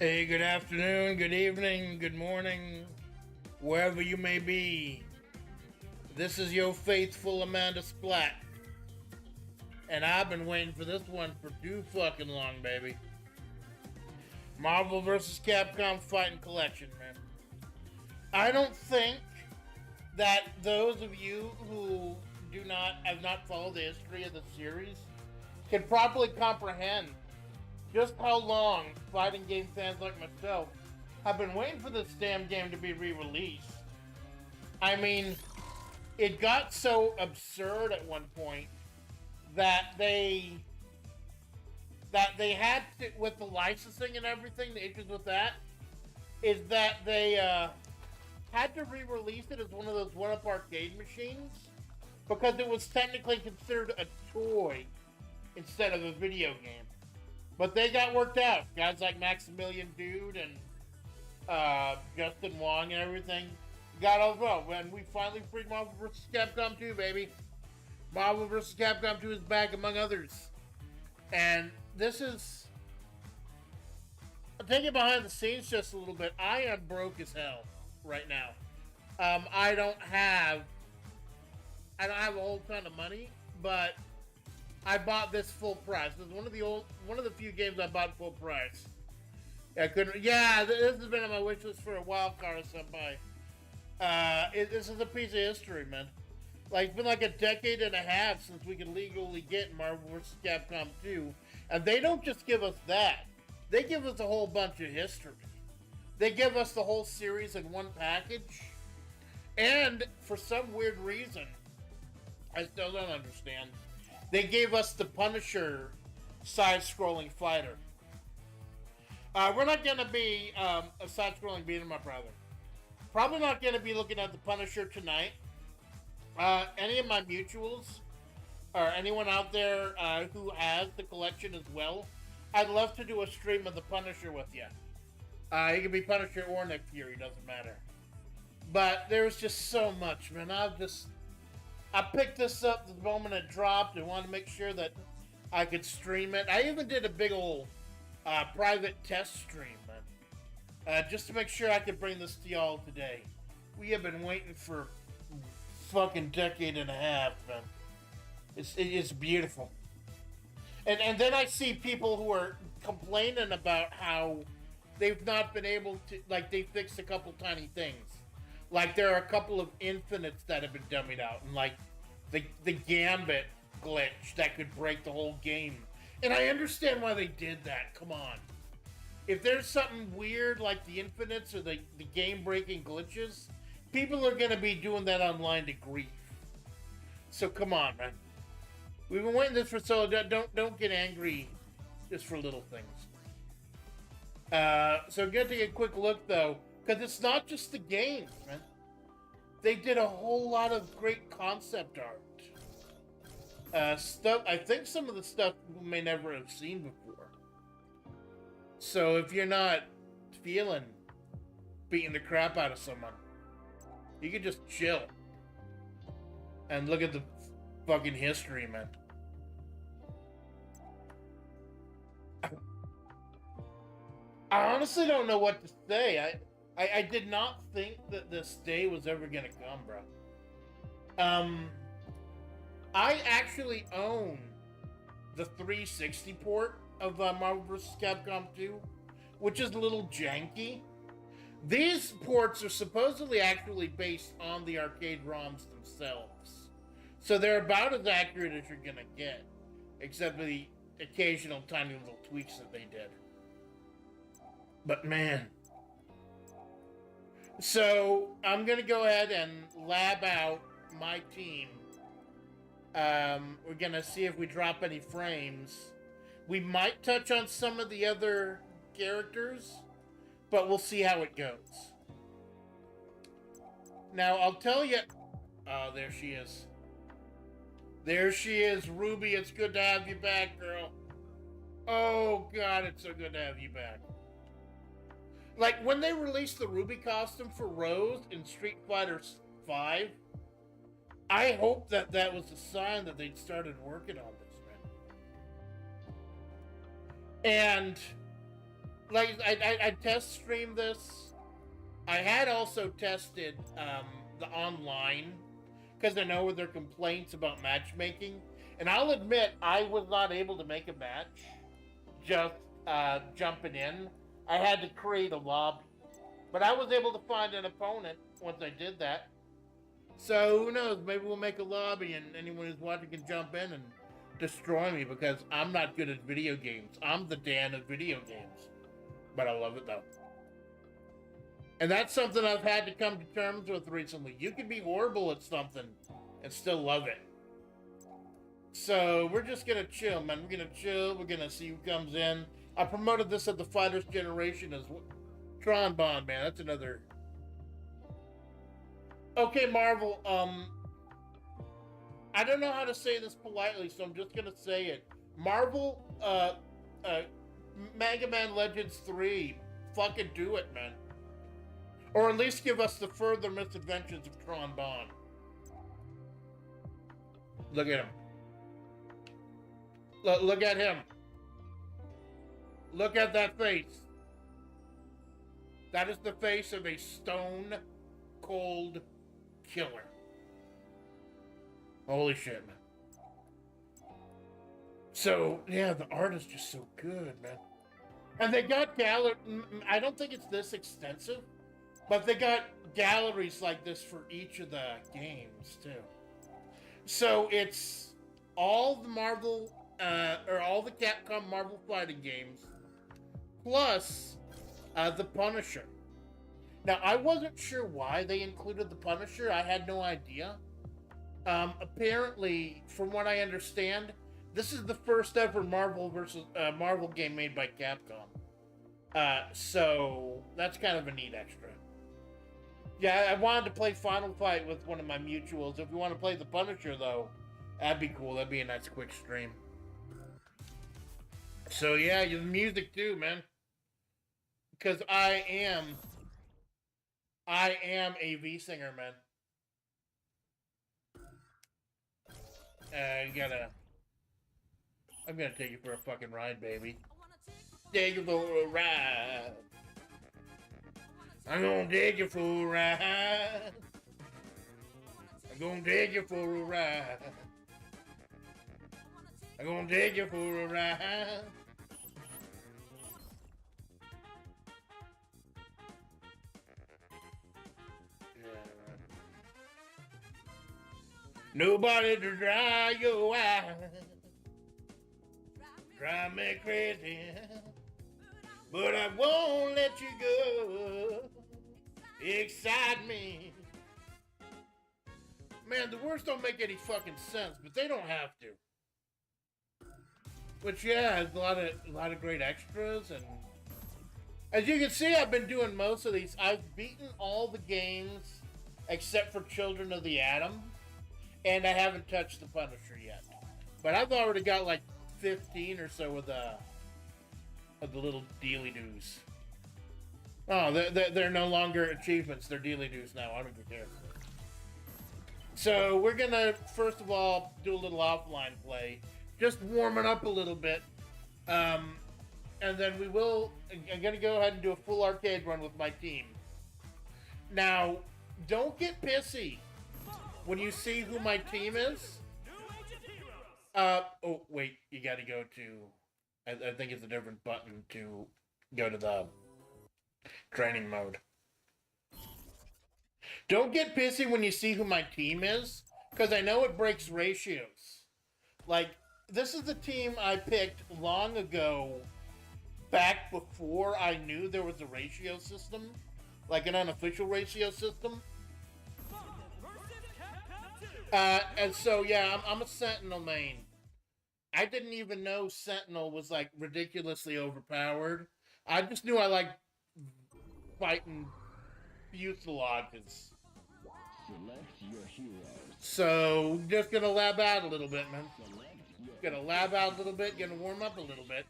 Hey, good afternoon, good evening, good morning, wherever you may be. This is your faithful Amanda Splatts, and I've been waiting for this one for too fucking long, baby. Marvel vs. Capcom Fighting Collection, man. I don't think that those of you who have not followed the history of the series can properly comprehend just how long fighting game fans like myself have been waiting for this damn game to be re-released. I mean, it got so absurd at one point that they had to, with the licensing and everything, the issues with that is that they had to re-release it as one of those one-up arcade machines because it was technically considered a toy instead of a video game. But they got worked out. Guys like Maximilian Dude and Justin Wong and everything got all well. When we finally freed Marvel vs. Capcom 2, baby. Marvel vs. Capcom 2 is back, among others. And this is... Take it behind the scenes just a little bit. I am broke as hell right now. I don't have a whole ton of money, but I bought this full price. This is one of the few games I bought full price. This has been on my wish list for a while, Cara Senpai. This is a piece of history, man. Like, it's been like a decade and a half since we could legally get Marvel vs. Capcom 2. And they don't just give us that. They give us a whole bunch of history. They give us the whole series in one package. And for some weird reason, I still don't understand, they gave us the Punisher side-scrolling fighter. We're not going to be a side-scrolling beat-em-up, rather. Probably not going to be looking at the Punisher tonight. Any of my mutuals, or anyone out there who has the collection as well, I'd love to do a stream of the Punisher with you. He could be Punisher or Nick Fury, doesn't matter. But there's just so much, man. I picked this up the moment it dropped and wanted to make sure that I could stream it. I even did a big old private test stream, man. Just to make sure I could bring this to y'all today. We have been waiting for fucking decade and a half, man. It's beautiful. And then I see people who are complaining about how they've not been able to, like, they fixed a couple tiny things. Like, there are a couple of infinites that have been dummied out, and like the Gambit glitch that could break the whole game. And I understand why they did that. Come on. If there's something weird like the infinites or the game-breaking glitches, people are going to be doing that online to grief. So come on, man. We've been waiting this for so long. Don't get angry just for little things. So I'm going to take a quick look, though. Because it's not just the games, man. They did a whole lot of great concept art. Stuff. I think some of the stuff people may never have seen before. So if you're not feeling beating the crap out of someone, you can just chill. And look at the fucking history, man. I honestly don't know what to say. I did not think that this day was ever gonna come, bro. I actually own the 360 port of Marvel vs. Capcom 2, which is a little janky. These ports are supposedly actually based on the arcade ROMs themselves. So they're about as accurate as you're gonna get, except for the occasional tiny little tweaks that they did. But man. So I'm gonna go ahead and lab out my team. We're gonna see if we drop any frames. We might touch on some of the other characters, but we'll see how it goes. Now I'll tell you. Oh, there she is. There she is, Ruby. It's good to have you back, girl. Oh God, it's so good to have you back. Like, when they released the Ruby costume for Rose in Street Fighter V, I hope that that was a sign that they'd started working on this, man. And like I test streamed this. I had also tested the online because I know their complaints about matchmaking, and I'll admit I was not able to make a match just jumping in. I had to create a lobby, but I was able to find an opponent once I did that. So who knows? Maybe we'll make a lobby, and anyone who's watching can jump in and destroy me because I'm not good at video games. I'm the Dan of video games, but I love it though. And that's something I've had to come to terms with recently. You can be horrible at something and still love it. So we're just gonna chill, man. We're gonna chill. We're gonna see who comes in. I promoted this at the Fighters Generation as Tron Bond, man. That's another. Okay, Marvel. I don't know how to say this politely, so I'm just gonna say it. Marvel, Mega Man Legends 3, fucking do it, man. Or at least give us the further misadventures of Tron Bond. Look at him. Look at him. Look at that face. That is the face of a stone cold killer. Holy shit, man. So, yeah, the art is just so good, man. And they got gallery. I don't think it's this extensive, but they got galleries like this for each of the games, too. So it's all the Marvel, or all the Capcom Marvel fighting games, plus the Punisher. Now, I wasn't sure why they included the Punisher. I had no idea. Apparently, from what I understand, this is the first ever Marvel Marvel game made by Capcom. So that's kind of a neat extra. Yeah, I wanted to play Final Fight with one of my mutuals. If you want to play the Punisher, though, that'd be cool. That'd be a nice quick stream. So yeah, the music too, man. Because I am a V singer, man. I'm gonna take you for a fucking ride, baby. Take you for a ride. I'm gonna take you for a ride. I'm gonna take you for a ride. I'm gonna take you for a ride. Nobody to dry your eyes, drive me crazy, but I won't let you go. Excite me. Man, the words don't make any fucking sense, but they don't have to. Which, yeah, has a lot of great extras, and as you can see, I've been doing most of these. I've beaten all the games except for Children of the Atom. And I haven't touched the Punisher yet. But I've already got like 15 or so of the little dealy-doos. Oh, they're no longer achievements. They're dealy-doos now. I don't even care. So we're going to, first of all, do a little offline play. Just warming up a little bit. And then I'm going to go ahead and do a full arcade run with my team. Now, don't get pissy when you see who my team is. Oh, wait, you gotta go to, I think it's a different button to go to the training mode. Don't get pissy when you see who my team is, because I know it breaks ratios. Like, this is the team I picked long ago, back before I knew there was a ratio system, like an unofficial ratio system. And so, yeah, I'm a Sentinel main. I didn't even know Sentinel was, like, ridiculously overpowered. I just knew I liked fighting fuselages. So, just gonna lab out a little bit, man. Gonna lab out a little bit, gonna warm up a little bit.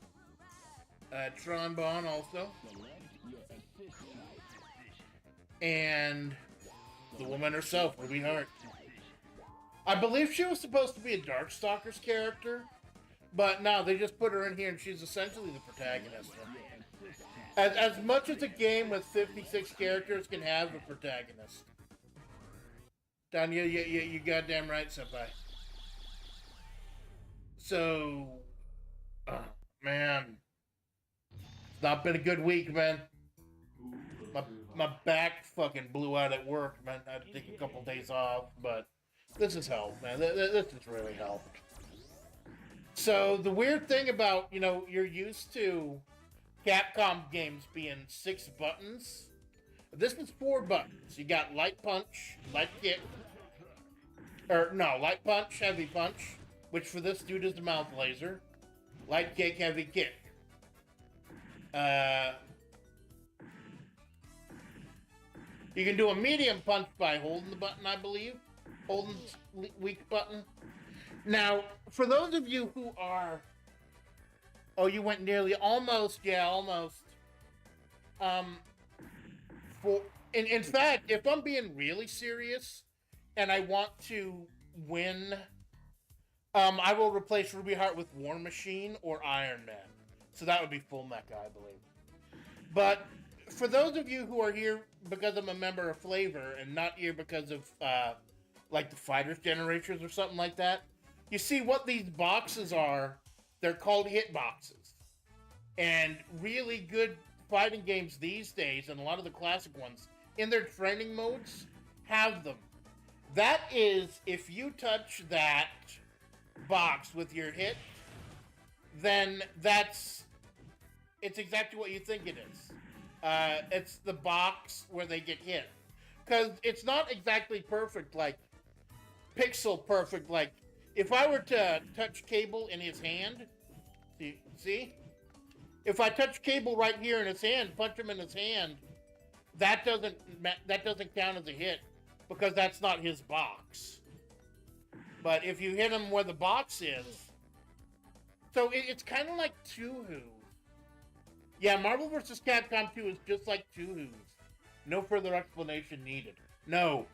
Tron Bond also. And the woman herself, Ruby Hart. I believe she was supposed to be a Darkstalkers character, but no, they just put her in here and she's essentially the protagonist. As much as a game with 56 characters can have a protagonist. Don, you goddamn right, senpai. So, man, it's not been a good week, man. My my back fucking blew out at work, man. I had to take a couple days off, but this has helped, man. This has really helped. So the weird thing about, you're used to Capcom games being 6 buttons. This is 4 buttons. You got light punch, light kick, or no, light punch, heavy punch, which for this dude is the mouth laser. Light kick, heavy kick. You can do a medium punch by holding the button, I believe. Holding weak button. Now, for those of you who are... Oh, you went nearly... Almost, yeah, almost. In fact, if I'm being really serious, and I want to win, I will replace Ruby Heart with War Machine or Iron Man. So that would be Full Mecha, I believe. But for those of you who are here because I'm a member of FlaVR and not here because of like the Fighters Generations or something like that, you see what these boxes are. They're called hit boxes. And really good fighting games these days, and a lot of the classic ones, in their training modes, have them. That is, if you touch that box with your hit, then it's exactly what you think it is. It's the box where they get hit. Because it's not exactly perfect, like pixel perfect. Like if I were to touch Cable in his hand, see? If I touch Cable right here in his hand, punch him in his hand, that doesn't count as a hit because that's not his box. But if you hit him where the box is, so it's kind of like Two Who. Yeah, Marvel vs. Capcom 2 is just like Two Who's. No further explanation needed. No,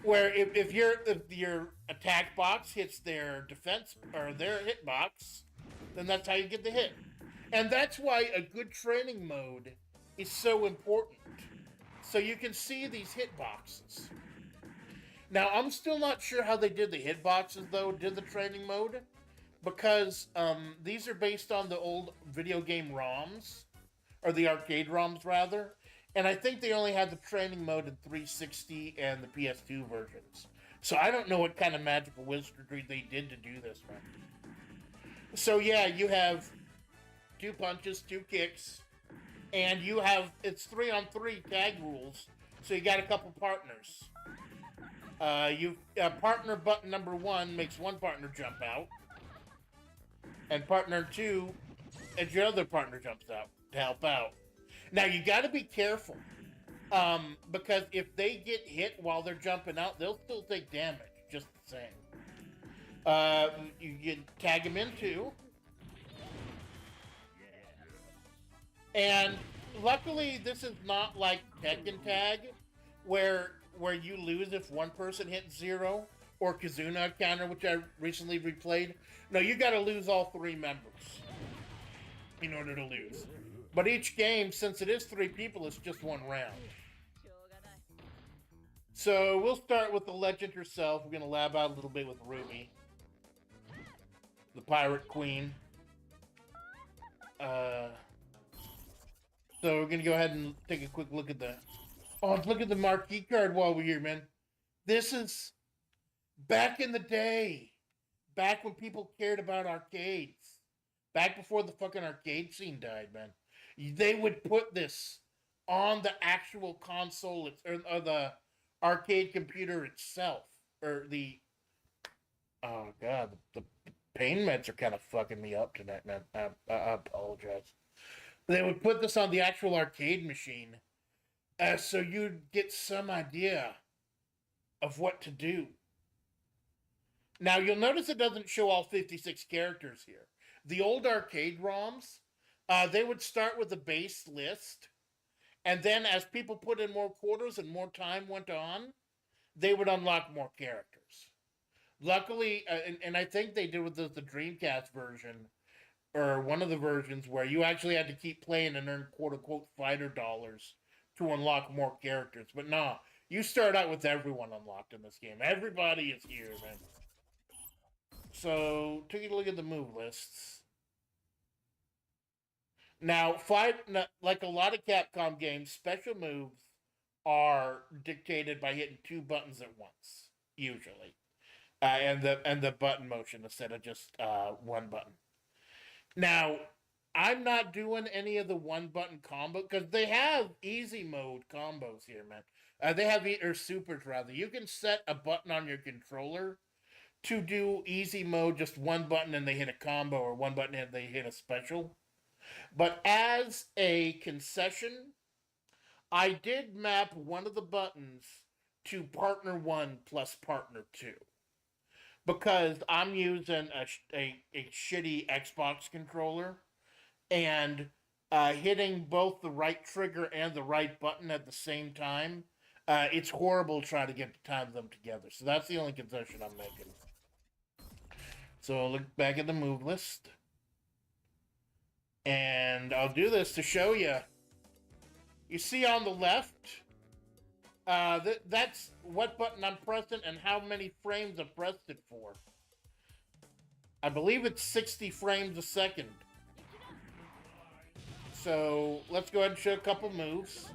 where if your attack box hits their defense or their hit box, then that's how you get the hit. And that's why a good training mode is so important. So you can see these hit boxes. Now, I'm still not sure how they did the hit boxes, though, did the training mode. Because these are based on the old video game ROMs. Or the arcade ROMs, rather. And I think they only had the training mode in 360 and the PS2 versions. So I don't know what kind of magical wizardry they did to do this, man. So yeah, you have 2 punches, 2 kicks, and you have, it's 3-on-3 tag rules, so you got a couple partners. Partner button number 1 makes one partner jump out, and partner 2, and your other partner jumps out to help out. Now you got to be careful, because if they get hit while they're jumping out, they'll still take damage, just the same. You can tag them in too. And luckily, this is not like Tekken Tag, where you lose if one person hits 0, or Kizuna Counter, which I recently replayed. No, you got to lose all 3 members in order to lose. But each game, since it is 3 people, it's just 1 round. So we'll start with the legend herself. We're going to lab out a little bit with Ruby, the Pirate Queen. So we're going to go ahead and take a quick look at the... Oh, look at the marquee card while we're here, man. This is back in the day. Back when people cared about arcades. Back before the fucking arcade scene died, man. They would put this on the actual console or the arcade computer itself. Or the... Oh, God. The pain meds are kind of fucking me up tonight, man. I apologize. They would put this on the actual arcade machine, so you'd get some idea of what to do. Now, you'll notice it doesn't show all 56 characters here. The old arcade ROMs, they would start with a base list, and then as people put in more quarters and more time went on, they would unlock more characters. Luckily, and I think they did with the Dreamcast version, or one of the versions where you actually had to keep playing and earn quote unquote fighter dollars to unlock more characters. But nah, you start out with everyone unlocked in this game. Everybody is here, man. So, take a look at the move lists. Now, like a lot of Capcom games, special moves are dictated by hitting two buttons at once, usually, and the button motion instead of just one button. Now, I'm not doing any of the one button combo because they have easy mode combos here, man. They have or supers rather. You can set a button on your controller to do easy mode, just one button and they hit a combo, or one button and they hit a special. But as a concession, I did map one of the buttons to partner 1 plus partner 2 because I'm using a shitty Xbox controller, and hitting both the right trigger and the right button at the same time, it's horrible trying to get the time of them together. So that's the only concession I'm making. So look back at the move list. And I'll do this to show you. You see on the left, that's what button I'm pressing and how many frames I've pressed it for. I believe it's 60 frames a second. So let's go ahead and show a couple moves.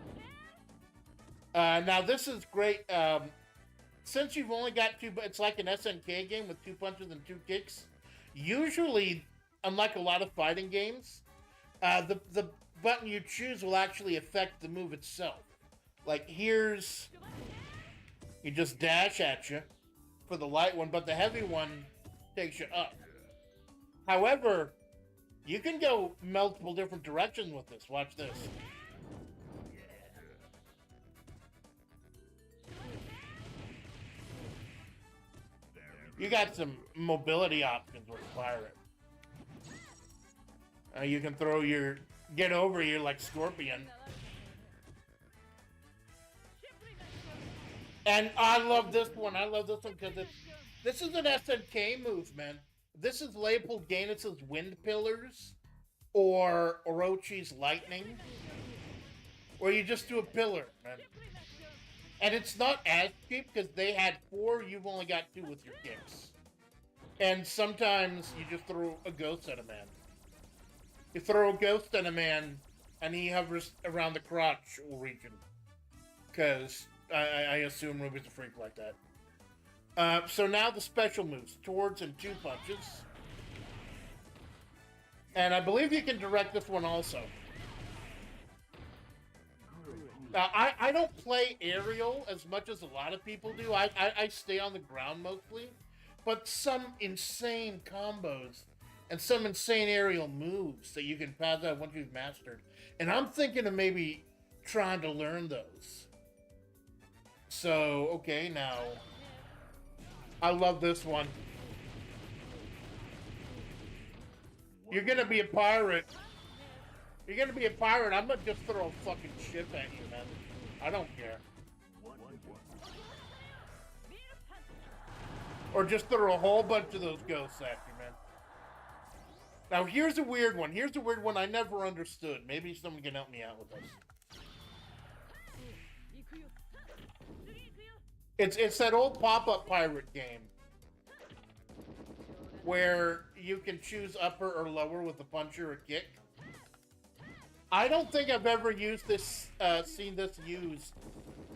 Now this is great. Since you've only got two, it's like an SNK game with 2 punches and 2 kicks. Usually, unlike a lot of fighting games, the button you choose will actually affect the move itself. Like here's, you just dash at you for the light one, but the heavy one takes you up. However, you can go multiple different directions with this. Watch this. You got some mobility options with Pirate. You can throw your get over here like Scorpion. And I love this one. I love this one because this is an SNK move, man. This is Leopold Gaines' Wind Pillars or Orochi's Lightning, where you just do a pillar, man. And it's not as cheap because they had 4, you've only got 2 with your kicks. And sometimes you just throw a ghost at a man. You throw a ghost at a man and he hovers around the crotch region. Because I assume Ruby's a freak like that. So now the special moves. Swords and 2 punches. And I believe you can direct this one also. I don't play aerial as much as a lot of people do. I stay on the ground mostly. But some insane combos and some insane aerial moves that you can pass out once you've mastered. And I'm thinking of maybe trying to learn those. So, okay, now. I love this one. You're gonna be a pirate. You're gonna be a pirate. I'm gonna just throw a fucking ship at you, man. I don't care. Or just throw a whole bunch of those ghosts at you, man. Now, here's a weird one. Here's a weird one I never understood. Maybe someone can help me out with this. It's that old pop-up pirate game where you can choose upper or lower with a punch or a kick. I don't think I've ever used this, seen this used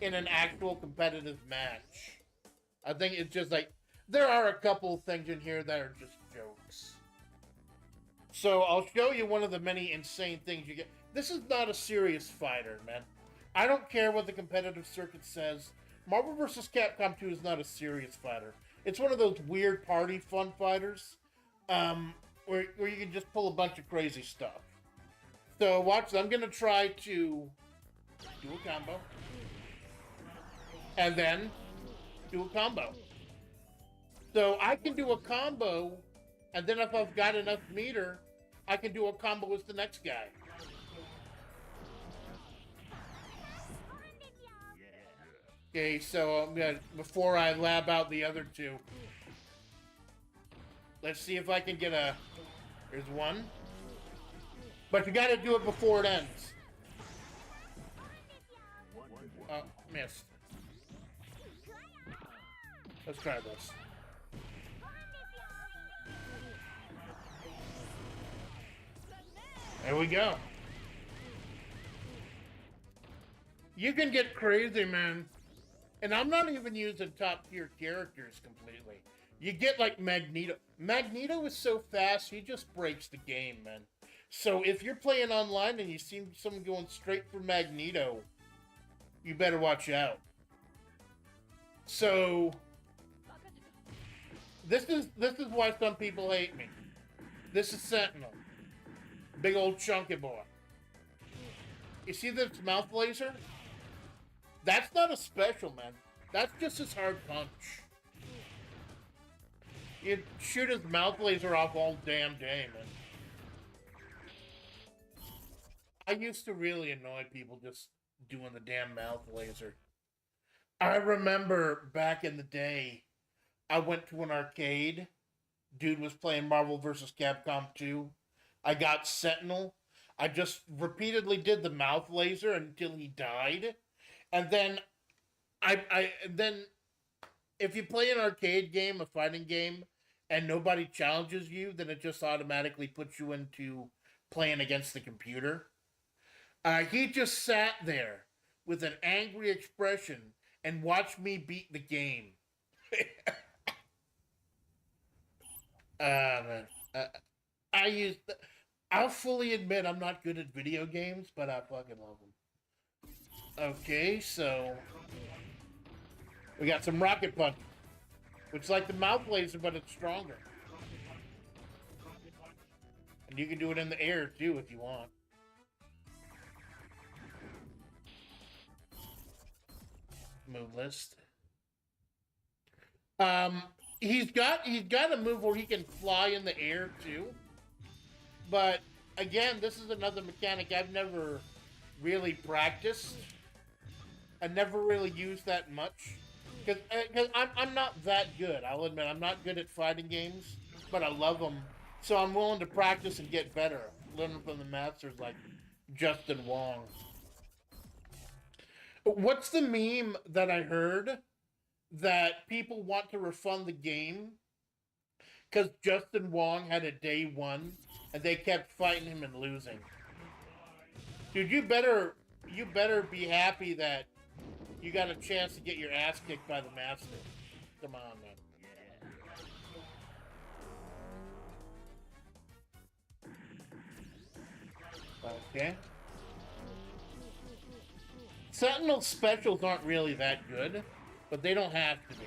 in an actual competitive match. I think it's just like, there are a couple things in here that are just jokes. So I'll show you one of the many insane things you get. This is not a serious fighter, man. I don't care what the competitive circuit says. Marvel vs. Capcom 2 is not a serious fighter. It's one of those weird party fun fighters where you can just pull a bunch of crazy stuff. So watch this. I'm going to try to do a combo. And then do a combo. So I can do a combo, and then if I've got enough meter, I can do a combo with the next guy. Okay, so I'm gonna, before I lab out the other 2, let's see if I can get a, here's one. But you gotta do it before it ends. Oh, missed. Let's try this. There we go. You can get crazy, man. And I'm not even using top tier characters completely. You get like Magneto. Magneto is so fast, he just breaks the game, man. So if you're playing online and you see someone going straight for Magneto, you better watch out. So this is why some people hate me. This is Sentinel. Big old chunky boy. You see this mouth laser? That's not a special, man. That's just his hard punch. You shoot his mouth laser off all damn day, man. I used to really annoy people just doing the damn mouth laser. I remember back in the day, I went to an arcade. Dude was playing Marvel vs. Capcom 2. I got Sentinel. I just repeatedly did the mouth laser until he died. And then then if you play an arcade game, a fighting game, and nobody challenges you, then it just automatically puts you into playing against the computer. He just sat there with an angry expression and watched me beat the game. Man. I'll fully admit I'm not good at video games, but I fucking love them. Okay, so we got some rocket punch, which is like the mouth laser, but it's stronger. And you can do it in the air too if you want. Move list. He's got a move where he can fly in the air too. But again, this is another mechanic I've never really practiced. I never really used that much. Because I'm not that good. I'll admit, I'm not good at fighting games, but I love them. So I'm willing to practice and get better. Learning from the masters like Justin Wong. What's the meme that I heard that people want to refund the game because Justin Wong had a day one and they kept fighting him and losing? Dude, you better be happy that you got a chance to get your ass kicked by the master. Come on, man. Okay. Sentinel specials aren't really that good, but they don't have to be.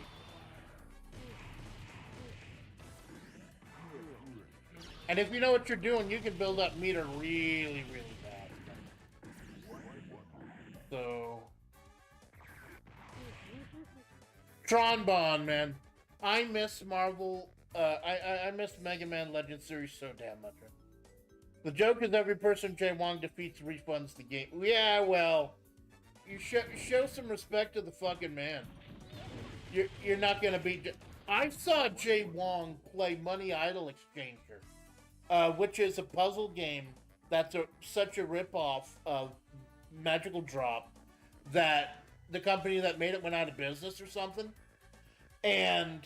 And if you know what you're doing, you can build up meter really, really fast. So... Tron, man. I miss Marvel... I miss Mega Man Legends series so damn much. The joke is every person Jay Wong defeats refunds the game. Yeah, well... You show some respect to the fucking man. You're not gonna beat... I saw Jay Wong play Money Idol Exchanger, which is a puzzle game that's such a ripoff of Magical Drop that the company that made it went out of business or something. And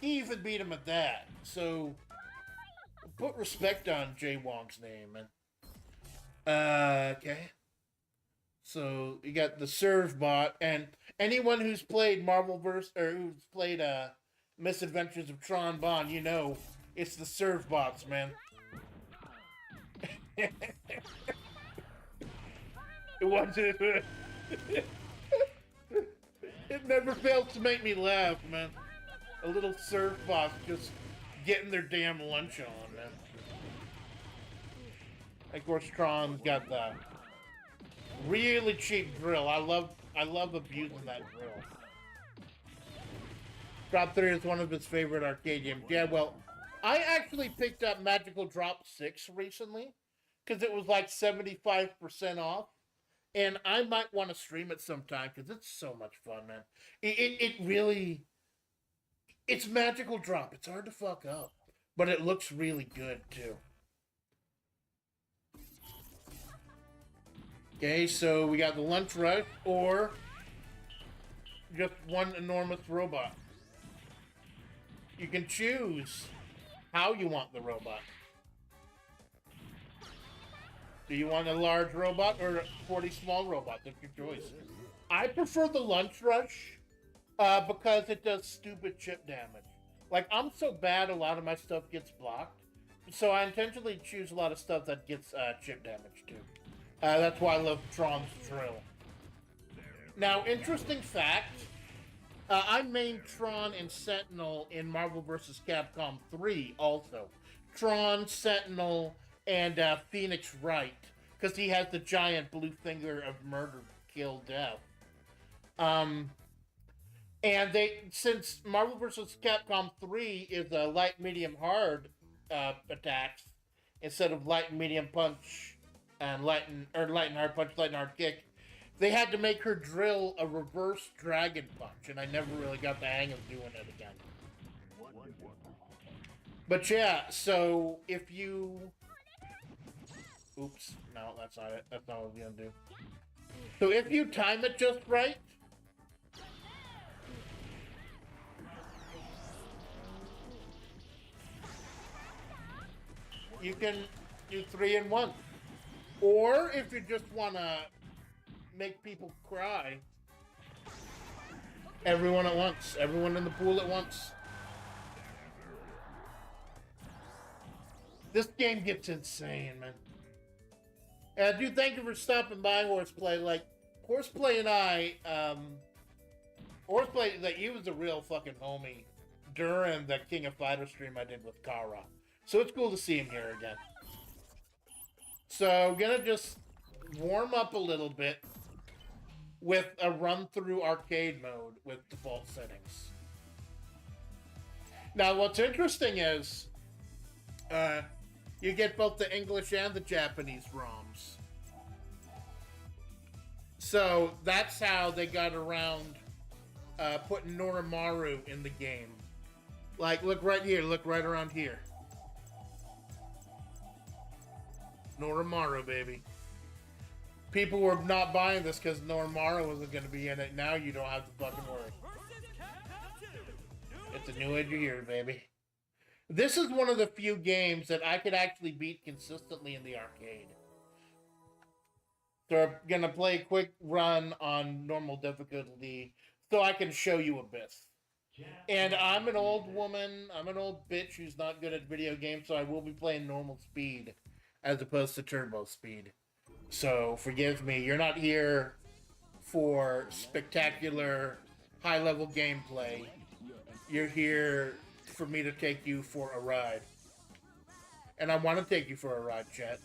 he even beat him at that. So put respect on Jay Wong's name, man. Okay. So you got the serve bot, and anyone who's played Marvelverse or who's played Misadventures of Tron Bond, you know it's the serve bots, man. It wasn't. It never fails to make me laugh, man. A little serve bot just getting their damn lunch on, man. Of course, Tron's got the really cheap drill. I love abusing that drill. Drop 3 is one of his favorite arcade games. Yeah, well, I actually picked up Magical Drop 6 recently because it was like 75% off. And I might want to stream it sometime because it's so much fun, man. It really... It's Magical Drop. It's hard to fuck up. But it looks really good, too. Okay, so we got the lunch rush or just one enormous robot. You can choose how you want the robot. Do you want a large robot or 40 small robots? That's your choice. I prefer the lunch rush because it does stupid chip damage. Like, I'm so bad a lot of my stuff gets blocked. So I intentionally choose a lot of stuff that gets chip damage too. That's why I love Tron's Drill. Now, interesting fact. I main Tron and Sentinel in Marvel vs. Capcom 3 also. Tron, Sentinel, and Phoenix Wright. Because he has the giant blue finger of murder, kill, death. And since Marvel vs. Capcom 3 is a light, medium, hard attacks, instead of light and medium punch and light and hard punch, light and hard kick, they had to make her drill a reverse dragon punch, and I never really got the hang of doing it again. But yeah, so if you... Oops, no, that's not it. That's not what I was gonna do. So if you time it just right, you can do 3 in 1. Or if you just wanna make people cry, everyone at once. Everyone in the pool at once. This game gets insane, man. And I do thank you for stopping by, Horseplay. Like, Horseplay and I, Horseplay, like, he was a real fucking homie during the King of Fighters stream I did with Kara. So it's cool to see him here again. So, gonna just warm up a little bit with a run-through arcade mode with default settings. Now, what's interesting is, you get both the English and the Japanese ROMs. So, that's how they got around putting Noromaru in the game. Like, look right here, look right around here. Noromaru, baby. People were not buying this because Noromaru wasn't going to be in it. Now you don't have to fucking worry. It's a new edge of here, baby. This is one of the few games that I could actually beat consistently in the arcade. So I'm going to play a quick run on normal difficulty so I can show you Abyss. And I'm an old woman, I'm an old bitch who's not good at video games, so I will be playing normal speed as opposed to turbo speed. So, forgive me, you're not here for spectacular, high-level gameplay. You're here for me to take you for a ride. And I want to take you for a ride, chat.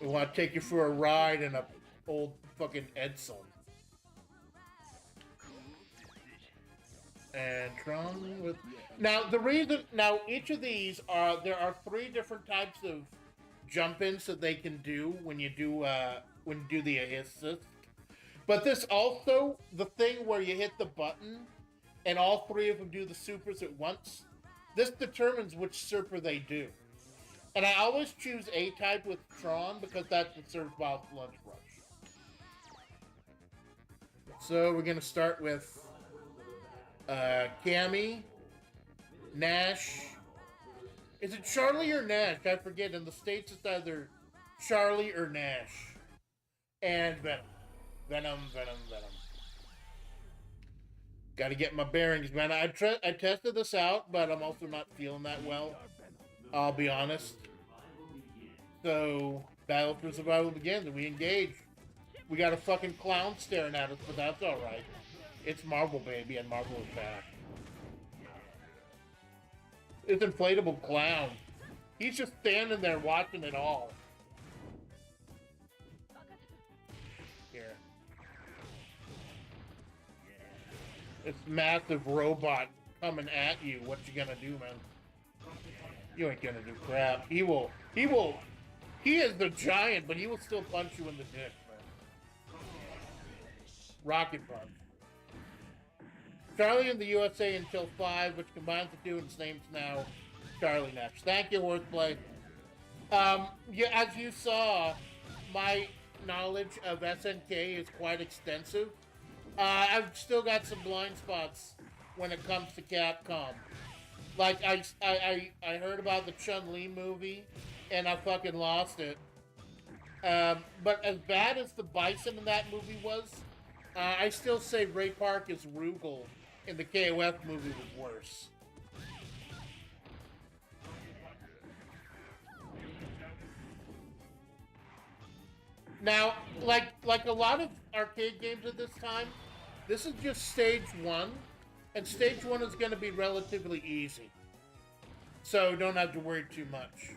I want to take you for a ride in a old fucking Edsel. And Tron with... Now, the reason... Now, each of these are... There are 3 different types of jump-ins that they can do when you do the assist. But this also, the thing where you hit the button and all 3 of them do the supers at once, this determines which super they do. And I always choose A-type with Tron because that's what serves Bob's Lunch Rush. So we're going to start with Cammy, Nash. Is it Charlie or Nash? I forget. In the States, it's either Charlie or Nash. And Venom. Venom. Gotta get my bearings, man. I tested this out, but I'm also not feeling that well. I'll be honest. So, Battle for Survival begins, and we engage. We got a fucking clown staring at us, but that's alright. It's Marvel, baby, and Marvel is back. This inflatable clown. He's just standing there watching it all. Here. This massive robot coming at you. What you gonna do, man? You ain't gonna do crap. He is the giant, but he will still punch you in the dick, man. Rocket punch. Charlie in the USA until 5, which combines the 2 and its name's now Charlie Nash. Thank you, Horseplay. Yeah, as you saw, my knowledge of SNK is quite extensive, I've still got some blind spots when it comes to Capcom. Like, I heard about the Chun-Li movie, and I fucking lost it. But as bad as the Bison in that movie was, I still say Ray Park as Rugal in the KOF movie was worse. Now, like a lot of arcade games at this time, this is just stage one, and stage one is going to be relatively easy. So don't have to worry too much.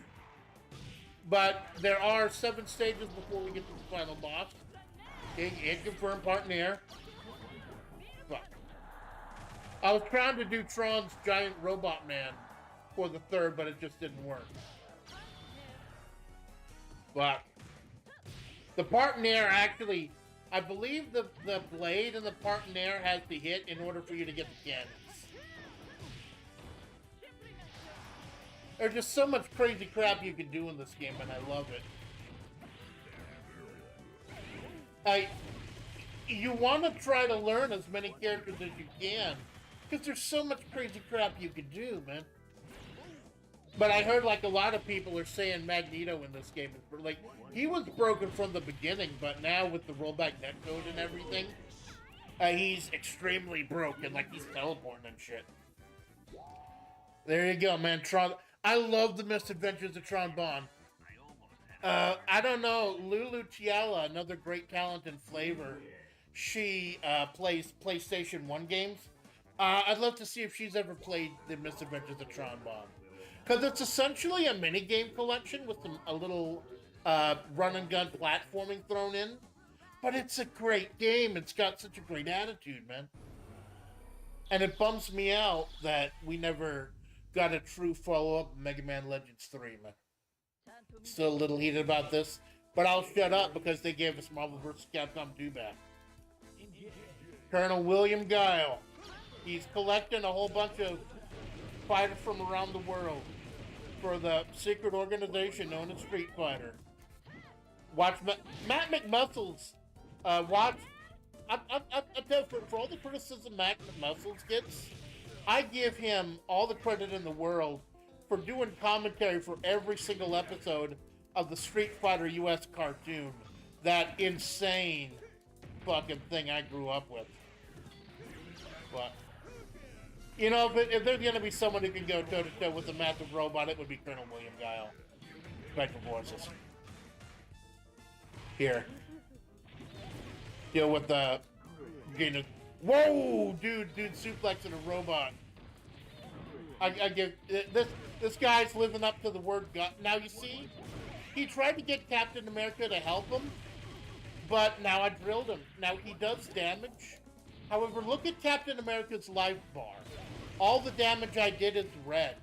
But there are 7 stages before we get to the final boss. Inconfirmed partner. Fuck. I was trying to do Tron's giant robot man for the 3rd, but it just didn't work. Fuck. The partner actually, I believe the blade and the partner has to hit in order for you to get the cannons. There's just so much crazy crap you can do in this game, and I love it. You want to try to learn as many characters as you can, because there's so much crazy crap you can do, man. But I heard like a lot of people are saying Magneto in this game is like he was broken from the beginning, but now with the rollback netcode and everything, he's extremely broken. Like he's teleporting and shit. There you go, man. Tron. I love the misadventures of Tron Bonne. I don't know, Lulu Tiala, another great talent in FlaVR. She plays PlayStation 1 games. I'd love to see if she's ever played the misadventures of Tron Bonne. Because it's essentially a minigame collection with a little run and gun platforming thrown in. But it's a great game. It's got such a great attitude, man. And it bums me out that we never got a true follow-up of Mega Man Legends 3, man. Still a little heated about this, but I'll shut up because they gave us Marvel vs. Capcom 2 back. Colonel William Guile. He's collecting a whole bunch of fighters from around the world for the secret organization known as Street Fighter. Watch Matt McMuscles. Watch. I tell you, for all the criticism Matt McMuscles gets, I give him all the credit in the world for doing commentary for every single episode of the Street Fighter US cartoon. That insane fucking thing I grew up with. But, you know, if there's going to be someone who can go toe-to-toe with a massive robot, it would be Colonel William Guile. Special Forces. Here. Deal with the... Whoa, dude, suplexing a robot. I give this guy's living up to the word God. Now you see, he tried to get Captain America to help him, but now I drilled him. Now he does damage. However, look at Captain America's life bar. All the damage I did is red.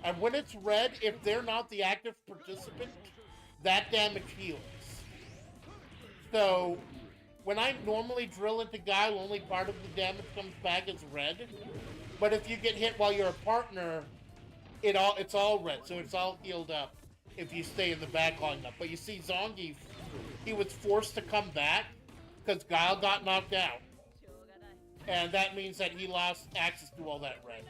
And when it's red, if they're not the active participant, that damage heals. So when I normally drill into Guile, only part of the damage comes back as red. But if you get hit while you're a partner, it's all red, so it's all healed up if you stay in the back long enough. But you see Zongi, he was forced to come back because Guile got knocked out. And that means that he lost access to all that red.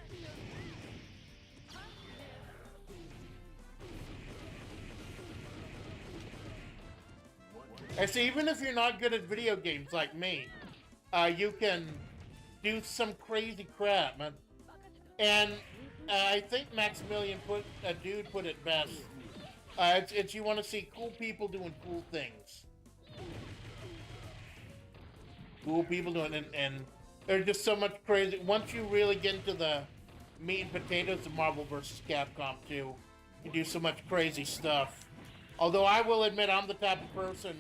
And so even if you're not good at video games like me, you can do some crazy crap, man. And I think Maximilian put it best. It's you want to see cool people doing cool things. Cool people doing it, and there's just so much crazy. Once you really get into the meat and potatoes of Marvel vs. Capcom 2, you do so much crazy stuff. Although I will admit I'm the type of person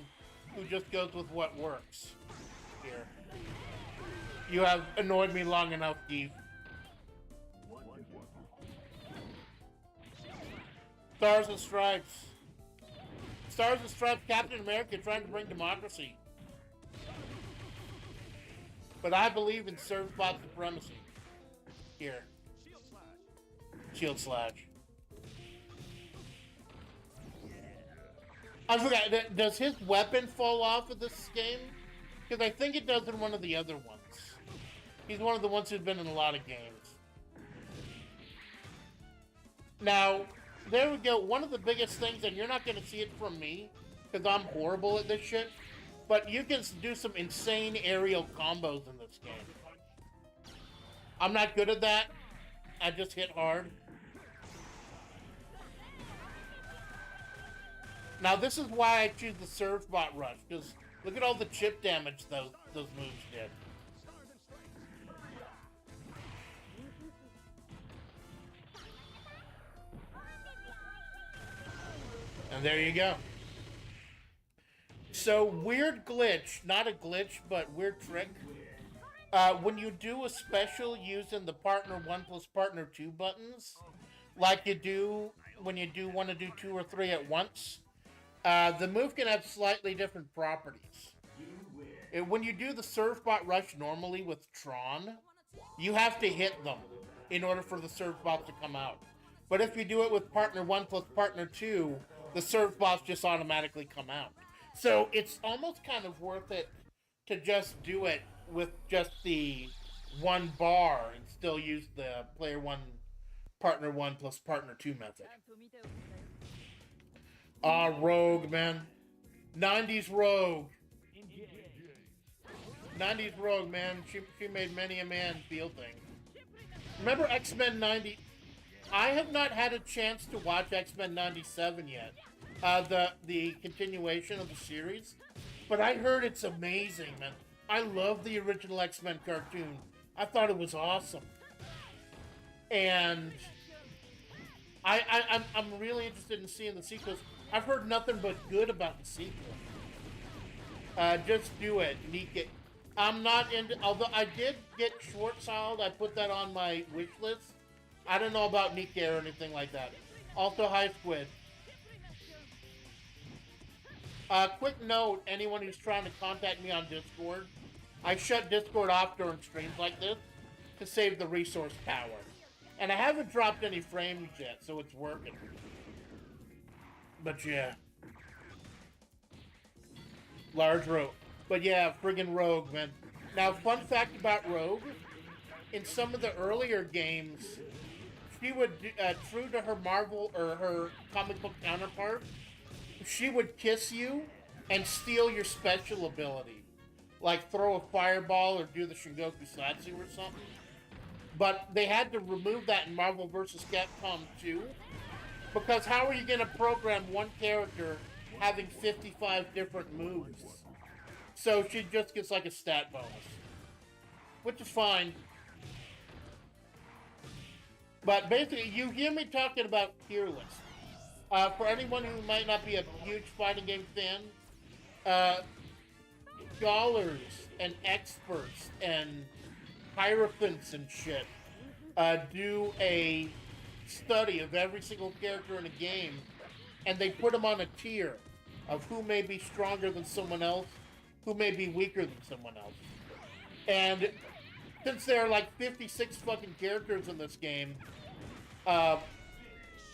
who just goes with what works. Here. You have annoyed me long enough, Steve. Stars and Stripes. Stars and Stripes, Captain America trying to bring democracy. But I believe in served bot supremacy. Here. Shield slash. I forgot. Does his weapon fall off of this game? Because I think it does in one of the other ones. He's one of the ones who's been in a lot of games. Now, there we go. One of the biggest things, and you're not going to see it from me, because I'm horrible at this shit, but you can do some insane aerial combos in this game. I'm not good at that. I just hit hard. Now, this is why I choose the Surf Bot Rush, because look at all the chip damage those moves did. And there you go. So, weird glitch. Not a glitch, but weird trick. When you do a special using the partner 1 plus partner 2 buttons, like you do when you want to do 2 or 3 at once, the move can have slightly different properties. When you do the Surfbot Rush normally with Tron, you have to hit them in order for the Surfbots to come out. But if you do it with partner 1 plus partner 2, the Surfbots just automatically come out. So it's almost kind of worth it to just do it with just the 1 bar and still use the player 1, partner 1 plus partner 2 method. Rogue, man. 90s Rogue. 90s Rogue, man. She made many a man feel things. Remember X-Men 90? I have not had a chance to watch X-Men 97 yet. The continuation of the series. But I heard it's amazing, man. I love the original X-Men cartoon. I thought it was awesome. And I'm really interested in seeing the sequels. I've heard nothing but good about the sequel. Just do it. Leak it. I'm not into... Although I did get Short-Solid. I put that on my wish list. I don't know about Nikke or anything like that. Also, Hi Squid. Quick note, anyone who's trying to contact me on Discord, I shut Discord off during streams like this to save the resource power. And I haven't dropped any frames yet, so it's working. But yeah. Large Rogue. But yeah, friggin' Rogue, man. Now, fun fact about Rogue, in some of the earlier games, she would, true to her Marvel, or her comic book counterpart, she would kiss you and steal your special ability. Like throw a fireball or do the Shingoku Satsu or something. But they had to remove that in Marvel vs. Capcom 2. Because how are you going to program one character having 55 different moves? So she just gets like a stat bonus. Which is fine. But basically, you hear me talking about tier lists. For anyone who might not be a huge fighting game fan, scholars and experts and hierophants and shit do a study of every single character in a game, and they put them on a tier of who may be stronger than someone else, who may be weaker than someone else. And since there are like 56 fucking characters in this game,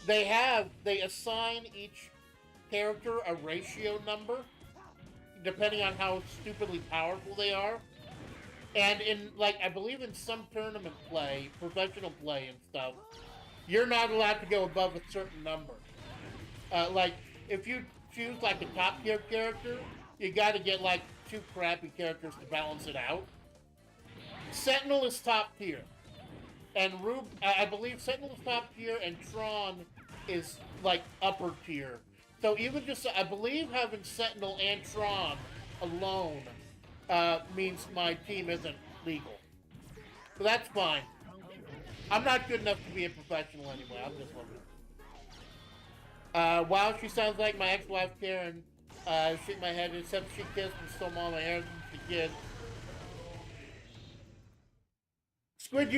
they assign each character a ratio number, depending on how stupidly powerful they are. And in, like, I believe in some tournament play, professional play and stuff, you're not allowed to go above a certain number. Like, if you choose, like, a top tier character, you gotta get, like, 2 crappy characters to balance it out. Sentinel is top tier. And I believe Sentinel is top tier, and Tron is, like, upper tier. So even just, I believe having Sentinel and Tron alone means my team isn't legal. So that's fine. I'm not good enough to be a professional anyway. I'm just looking. Wow, she sounds like my ex-wife Karen. Shake my head, except she kissed and stole all my hair since the kid. Squid,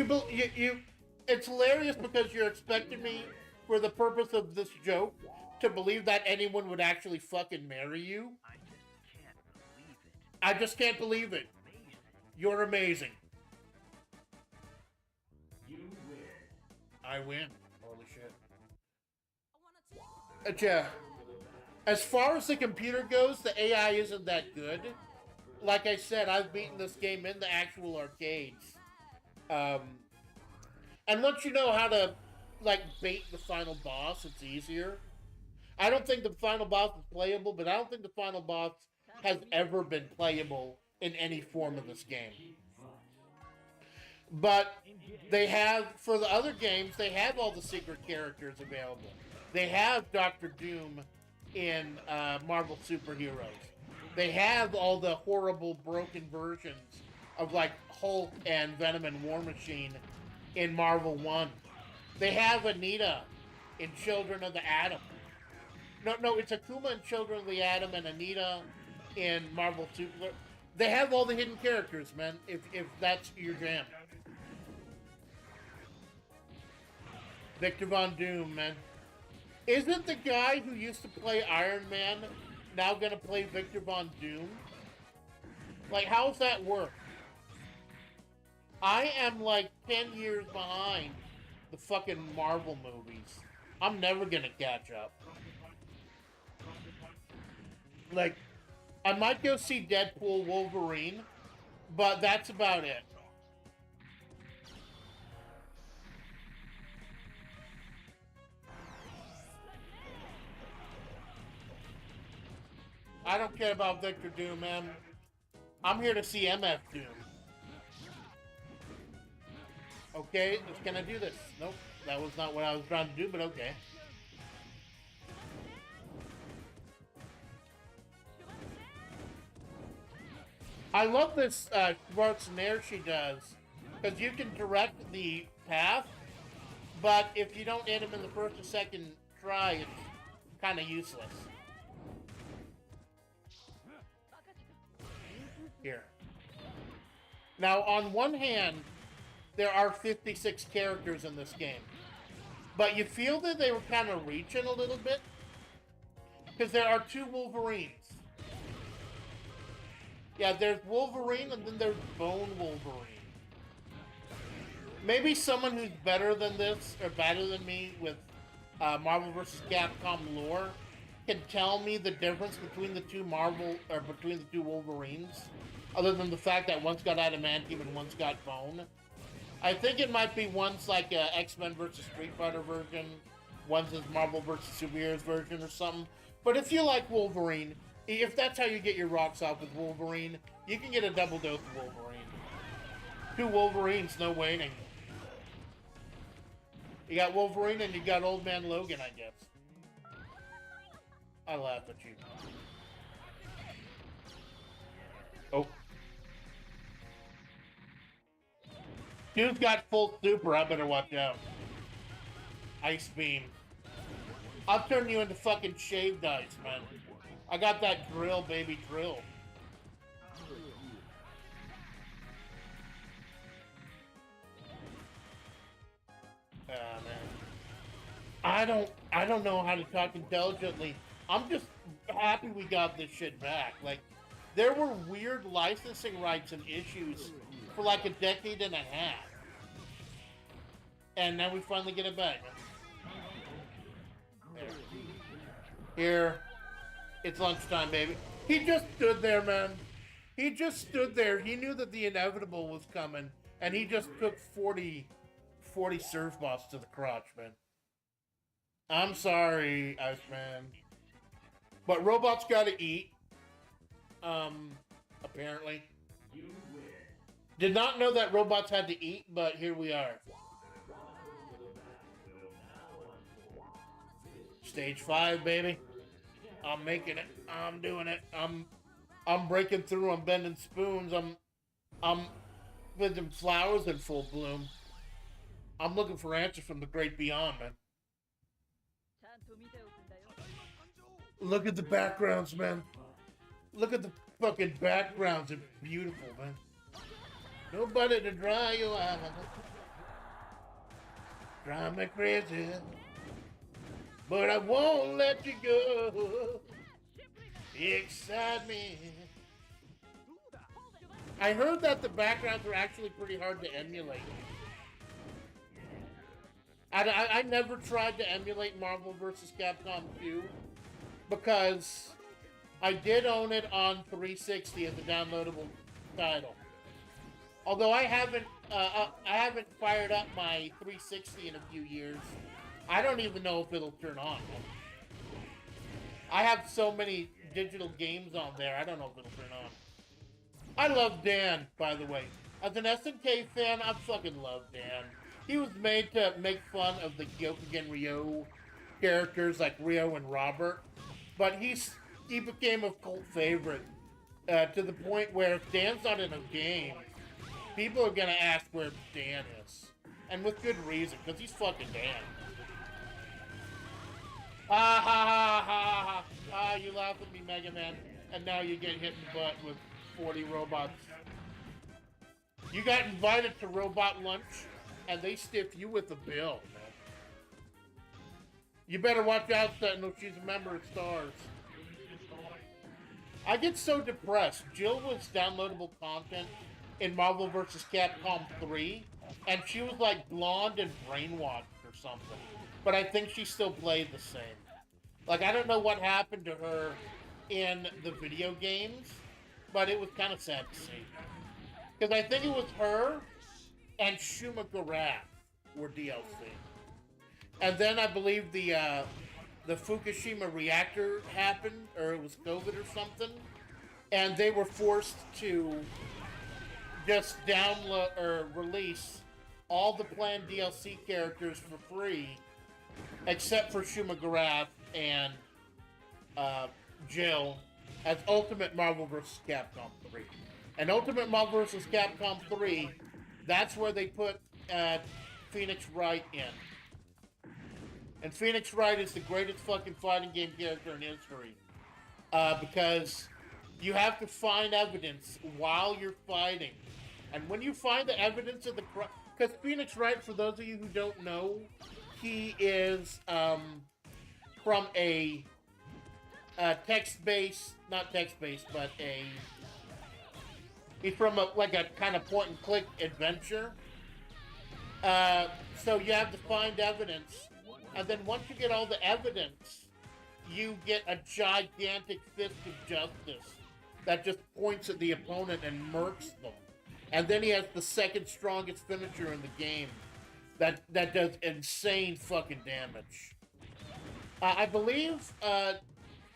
it's hilarious because you're expecting me, for the purpose of this joke, to believe that anyone would actually fucking marry you. I just can't believe it. You're amazing. You win. I win. Holy shit. Yeah. As far as the computer goes, the AI isn't that good. Like I said, I've beaten this game in the actual arcades. And once you know how to, like, bait the final boss, it's easier. I don't think the final boss is playable, but I don't think the final boss has ever been playable in any form of this game. But they have, for the other games, they have all the secret characters available. They have Dr. Doom in Marvel Superheroes. They have all the horrible, broken versions of, like, Hulk and Venom and War Machine in Marvel 1. They have Anita in Children of the Atom. No, it's Akuma in Children of the Atom and Anita in Marvel Super. They have all the hidden characters, man, if that's your jam. Victor Von Doom, man. Isn't the guy who used to play Iron Man now gonna play Victor Von Doom? Like, how's that work? I am like 10 years behind the fucking Marvel movies. I'm never gonna catch up. Like, I might go see Deadpool Wolverine, but that's about it. I don't care about Victor Doom, man. I'm here to see MF Doom. Okay, can I do this? Nope, that was not what I was trying to do, but okay. I love this Schwarzenegger she does, because you can direct the path, but if you don't hit him in the first or second try, it's kind of useless. Here. Now, on one hand, there are 56 characters in this game, but you feel that they were kind of reaching a little bit, because there are 2 Wolverines. Yeah, there's Wolverine, and then there's Bone Wolverine. Maybe someone who's better than this, or better than me with Marvel vs. Capcom lore, can tell me the difference between the 2 between the 2 Wolverines, other than the fact that one's got adamantium and one's got bone. I think it might be one's like a X-Men vs. Street Fighter version, one's a Marvel vs. Superheroes version or something. But if you like Wolverine, if that's how you get your rocks off with Wolverine, you can get a double dose of Wolverine. 2 Wolverines, no waiting. You got Wolverine and you got Old Man Logan, I guess. I laugh at you. Oh. Dude's got full super, I better watch out. Ice beam. I'll turn you into fucking shaved ice, man. I got that drill, baby, drill. Man. I don't know how to talk intelligently. I'm just happy we got this shit back. Like, there were weird licensing rights and issues for like a decade and a half. And now we finally get it back. There. Here. It's lunchtime, baby. He just stood there, man. He just stood there. He knew that the inevitable was coming. And he just took 40 surf bots to the crotch, man. I'm sorry, Iceman. But robots gotta eat. Apparently. Did not know that robots had to eat, but here we are. Stage 5, baby. I'm making it. I'm doing it. I'm breaking through. I'm bending spoons. I'm with them flowers in full bloom. I'm looking for answers from the great beyond, man. Look at the backgrounds, man. Look at the fucking backgrounds. It's beautiful, man. Nobody to dry your eyes. Drive me crazy. But I won't let you go. Excite me. I heard that the backgrounds are actually pretty hard to emulate. I never tried to emulate Marvel vs. Capcom 2, because I did own it on 360 as a downloadable title. Although I haven't fired up my 360 in a few years. I don't even know if it'll turn on. I have so many digital games on there, I don't know if it'll turn on. I love Dan, by the way. As an SNK fan, I fucking love Dan. He was made to make fun of the Gyokugen Ryo characters like Ryo and Robert, but he became a cult favorite to the point where if Dan's not in a game, people are gonna ask where Dan is, and with good reason, because he's fucking Dan. Ha ha ha ha ha! Ah, you laugh at me, Mega Man, and now you get hit in the butt with 40 robots. You got invited to robot lunch, and they stiff you with a bill, man. You better watch out, Sentinel. She's a member of Stars. I get so depressed. Jill was downloadable content in Marvel vs. Capcom 3, and she was like blonde and brainwashed or something. But I think she still played the same. Like, I don't know what happened to her in the video games, but it was kind of sad to see. Because I think it was her and Shuma Garath were DLC. And then I believe the Fukushima reactor happened, or it was COVID or something, and they were forced to just download or release all the planned DLC characters for free, except for Shuma Garath and Jill, as Ultimate Marvel vs. Capcom 3. And Ultimate Marvel vs. Capcom 3, that's where they put Phoenix Wright in. And Phoenix Wright is the greatest fucking fighting game character in history. Because you have to find evidence while you're fighting. And when you find the evidence of the crime... Because Phoenix Wright, for those of you who don't know, he is from a text-based... Not text-based, but a... He's from a kind of point-and-click adventure. So you have to find evidence. And then once you get all the evidence, you get a gigantic fist of justice that just points at the opponent and murks them. And then he has the second strongest finisher in the game that does insane fucking damage. I believe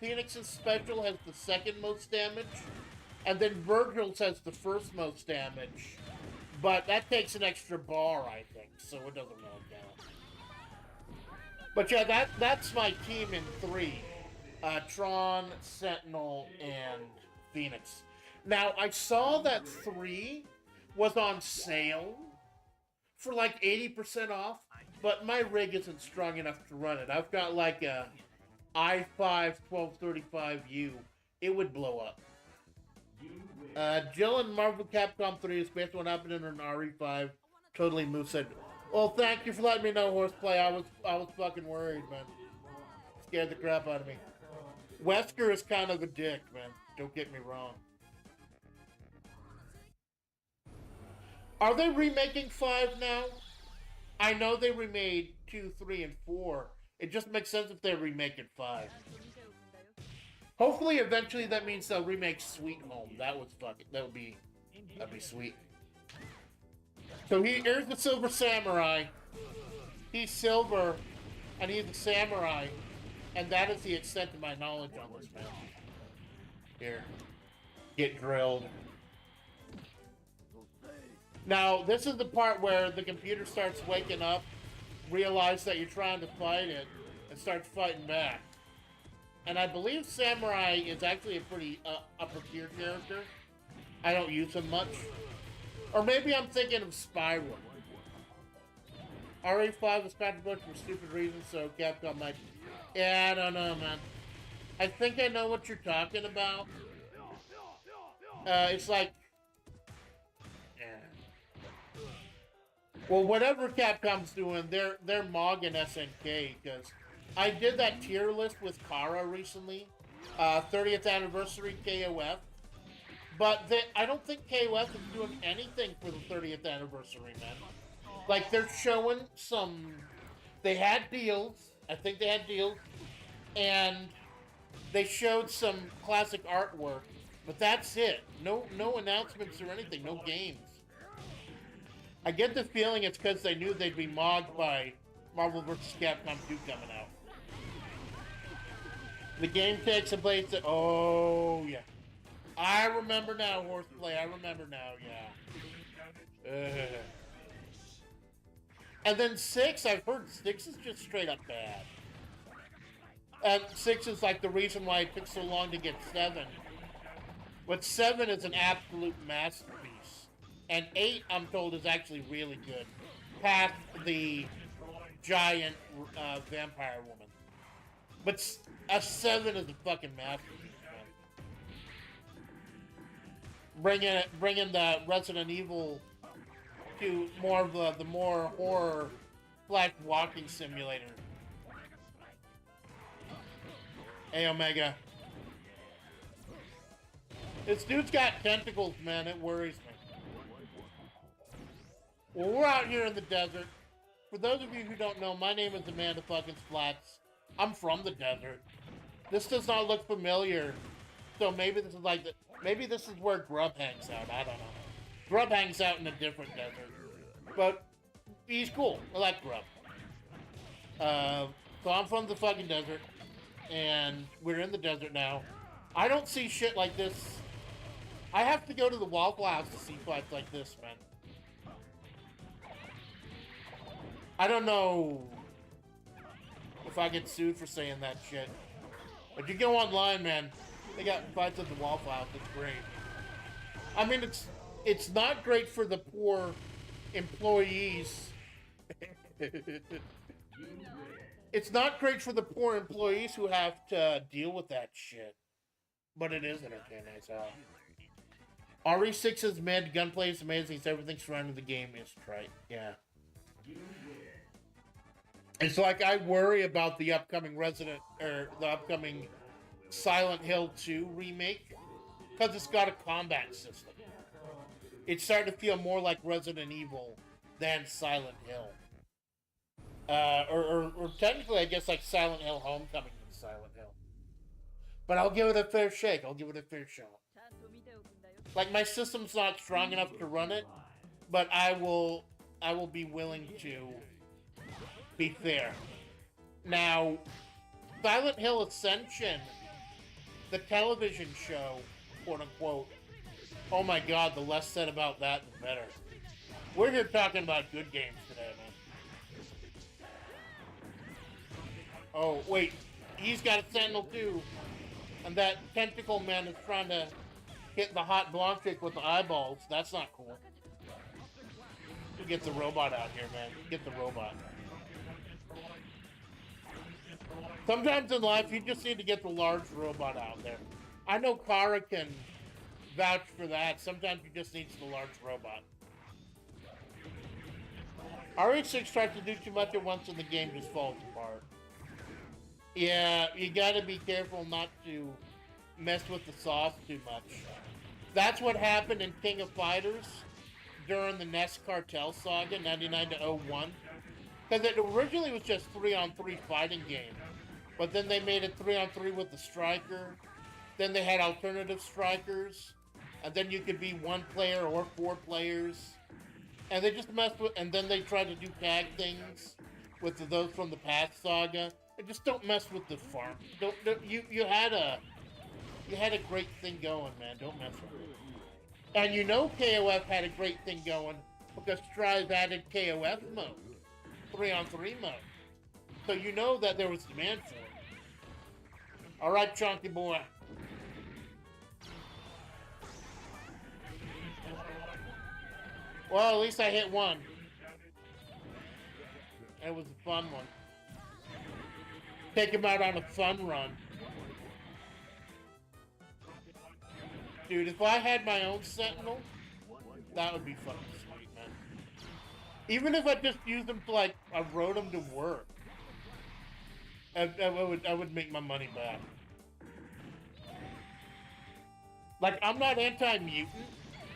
Phoenix's special has the second most damage, and then Virgil's has the first most damage. But that takes an extra bar, I think, so it doesn't really count. But yeah, that's my team in 3. Tron, Sentinel, and Phoenix. Now, I saw that 3 was on sale for like 80% off, but my rig isn't strong enough to run it. I've got like a i5 1235U. It would blow up. Jill and Marvel Capcom 3 is based on what happened in an RE5. Totally moveset. Well, thank you for letting me know, Horseplay. I was fucking worried, man. Scared the crap out of me. Wesker is kind of a dick, man. Don't get me wrong. Are they remaking 5 now? I know they remade 2, 3, and 4. It just makes sense if they're remaking 5. Hopefully, eventually, that means they'll remake Sweet Home. That'd be sweet. So here's the Silver Samurai. He's silver, and he's a samurai, and that is the extent of my knowledge on this man. Here, get drilled. Now, this is the part where the computer starts waking up, realize that you're trying to fight it, and starts fighting back. And I believe Samurai is actually a pretty upper tier character. I don't use him much. Or maybe I'm thinking of Spyro. RE5 was controversial for stupid reasons, so Capcom might... Yeah, I don't know, man. I think I know what you're talking about. It's like... Yeah. Well, whatever Capcom's doing, they're mogging SNK, because I did that tier list with Kara recently. 30th anniversary KOF. But I don't think KOF is doing anything for the 30th anniversary, man. Like, they're showing some... They had deals. I think they had deals. And They showed some classic artwork, but that's it. No announcements or anything. No games. I get the feeling it's because they knew they'd be mogged by Marvel vs. Capcom 2 coming out. The game takes place at... Oh, yeah. I remember now, Horseplay. I remember now, yeah. And then 6, I've heard 6 is just straight up bad. And 6 is like the reason why it took so long to get 7. But 7 is an absolute masterpiece. And 8, I'm told, is actually really good. Past the giant vampire woman. But a 7 is a fucking masterpiece, man. Bringing the Resident Evil to more of the more horror flash walking simulator. Hey, Omega. This dude's got tentacles, man. It worries me. Well, we're out here in the desert. For those of you who don't know, my name is Amanda fucking Splatts. I'm from the desert. This does not look familiar. So maybe this is like maybe this is where Grub hangs out. I don't know. Grub hangs out in a different desert. But he's cool. I like Grub. So I'm from the fucking desert. And we're in the desert now. I don't see shit like this. I have to go to the Waffle House to see fights like this, man. I don't know if I get sued for saying that shit. But you go online, man. They got fights at the Waffle House. It's great. I mean, it's not great for the poor employees. It's not great for the poor employees who have to deal with that shit. But it is entertaining as hell. RE6 is mid, gunplay is amazing, everything surrounding the game is trite. Yeah. It's like I worry about the upcoming the upcoming Silent Hill 2 remake, because it's got a combat system. It's starting to feel more like Resident Evil than Silent Hill. Or technically, I guess, like Silent Hill Homecoming than Silent Hill. But I'll give it a fair shake. I'll give it a fair shot. Like, my system's not strong enough to run it, but I will be willing to be fair. Now, Silent Hill Ascension, the television show, quote unquote, oh my god, the less said about that, the better. We're here talking about good games today, man. Oh, wait, he's got a sentinel too. And that tentacle man is trying to hit the hot blonde chick with the eyeballs. That's not cool. You get the robot out here, man. Get the robot. Sometimes in life, you just need to get the large robot out there. I know Kara can vouch for that. Sometimes you just need the large robot. RE6 tries to do too much at once and the game just falls apart. Yeah, you gotta be careful not to mess with the sauce too much. That's what happened in King of Fighters during the NES Cartel Saga, 99 to 01. Because it originally was just 3-on-3 fighting game. But then they made it 3-on-3 with the striker. Then they had alternative strikers. And then you could be 1 player or 4 players. And they just messed with, and then they tried to do tag things with those from the past saga. And just don't mess with the farm. You had a great thing going, man. Don't mess with it. And you know KOF had a great thing going because Strive added KOF mode, 3-on-3 mode. So you know that there was demand for it. All right, chunky boy. Well, at least I hit one. It was a fun one. Take him out on a fun run. Dude, if I had my own Sentinel, that would be fucking sweet, man. Even if I just used them to, like, I rode them to work. I would make my money back. Like, I'm not anti-mutant.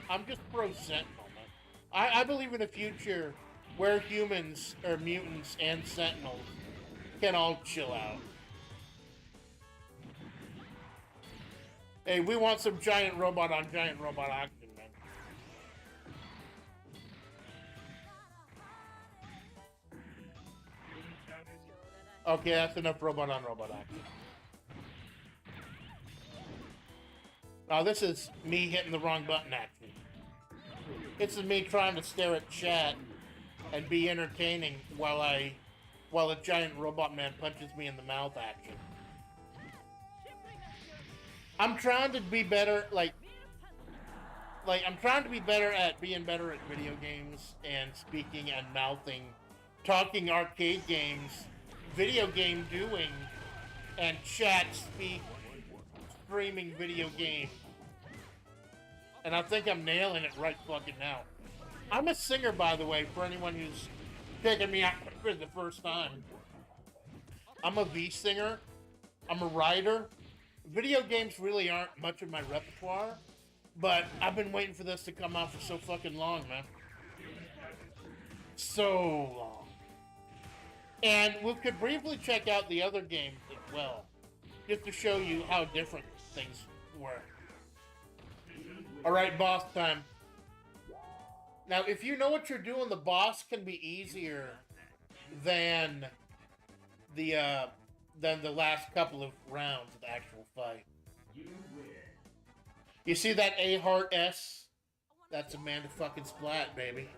I'm just pro-Sentinel, man. I believe in a future where humans, or mutants, and Sentinels can all chill out. Hey, we want some giant robot on giant robot action, man. Okay, that's enough robot on robot action. Oh, this is me hitting the wrong button action. This is me trying to stare at chat and be entertaining while a giant robot man punches me in the mouth action. I'm trying to be better, I'm trying to be better at being better at video games and speaking and mouthing, talking arcade games, video game doing, and chat speak, streaming video game. And I think I'm nailing it right fucking now. I'm a singer, by the way, for anyone who's taking me out for the first time. I'm a V singer. I'm a writer. Video games really aren't much of my repertoire, but I've been waiting for this to come out for so fucking long, man. So long. And we could briefly check out the other games as well, just to show you how different things were. Alright, boss time. Now, if you know what you're doing, the boss can be easier than the last couple of rounds of the actual fight. You see that A heart S? That's Amanda fucking Splat, baby.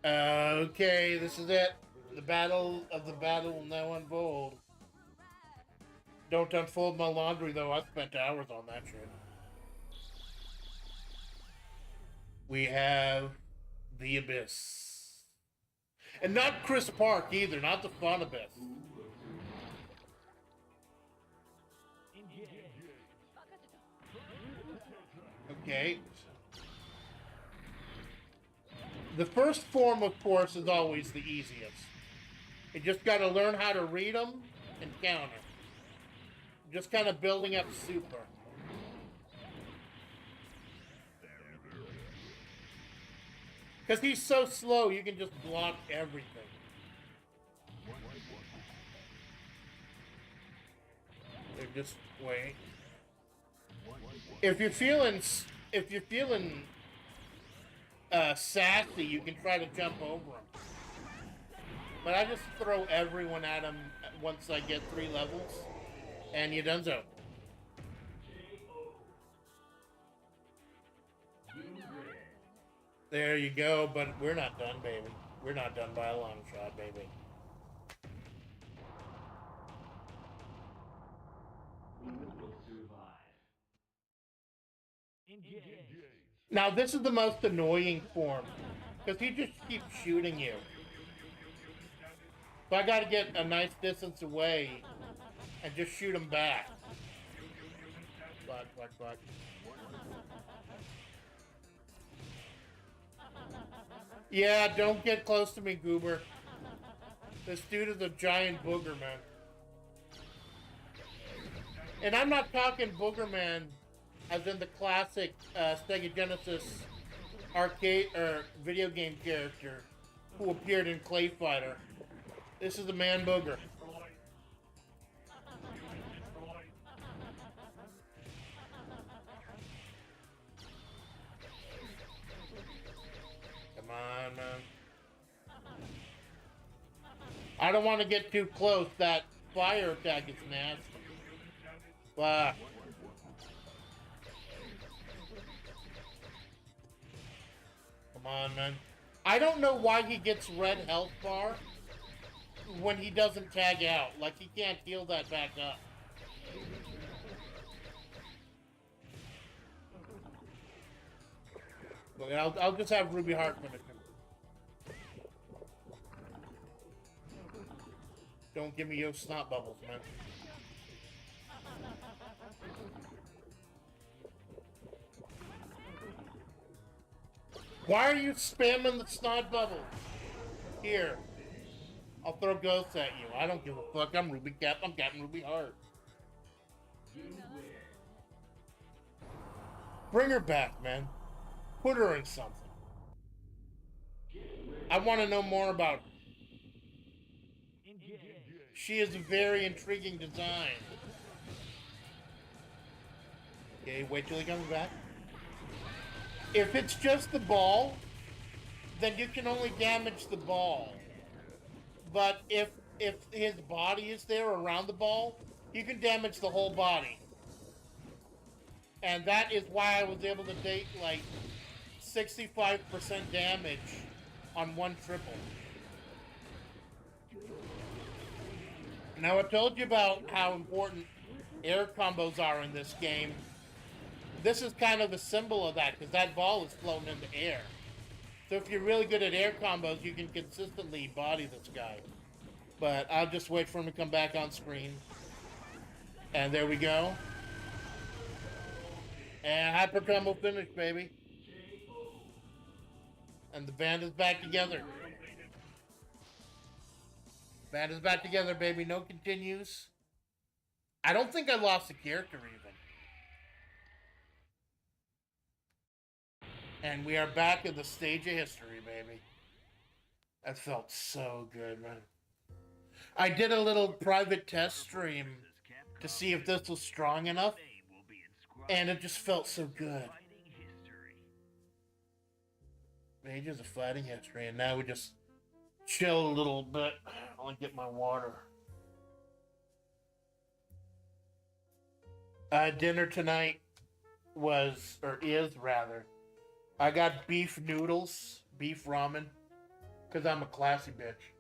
Okay, this is it. The battle will now unfold. Don't unfold my laundry, though. I spent hours on that shit. We have the Abyss. And not Chris Park either, not the fun Abyss. Okay. The first form, of course, is always the easiest. You just gotta learn how to read them and counter. Just kind of building up super. Because he's so slow, you can just block everything. Just wait. If you're feeling sassy, you can try to jump over him. But I just throw everyone at him once I get 3 levels, and you're done so. There you go, but we're not done, baby. We're not done by a long shot, baby. Now, this is the most annoying form, because he just keeps shooting you. So I gotta get a nice distance away and just shoot him back. Fuck. Yeah, don't get close to me, Goober. This dude is a giant booger, man. And I'm not talking booger man as in the classic Sega Genesis arcade or video game character who appeared in Clay Fighter. This is the man booger. Come on, man. I don't want to get too close. That fire attack is nasty. Fuck. Come on, man. I don't know why he gets red health bar when he doesn't tag out. Like, he can't heal that back up. Look, I'll just have Ruby Heart finish him. Don't give me your snot bubbles, man. Why are you spamming the snot bubble? Here. I'll throw ghosts at you. I don't give a fuck. I'm Ruby Cap. I'm Captain Ruby Heart. Bring her back, man. Put her in something. I want to know more about her. She is a very intriguing design. Okay, wait till he comes back. If it's just the ball, then you can only damage the ball. But if his body is there around the ball, you can damage the whole body. And that is why I was able to take like 65% damage on one triple. Now I told you about how important air combos are in this game. This is kind of the symbol of that, because that ball is floating in the air. So if you're really good at air combos, you can consistently body this guy. But I'll just wait for him to come back on screen. And there we go. And hyper combo finish, baby. And the band is back together. Band is back together, baby. No continues. I don't think I lost a character even. And we are back in the stage of history, baby. That felt so good, man. I did a little private test stream to see if this was strong enough. And it just felt so good. Pages of fighting history. And now we just chill a little bit. I want to get my water. Dinner tonight was, or is rather, I got beef noodles, beef ramen, because I'm a classy bitch.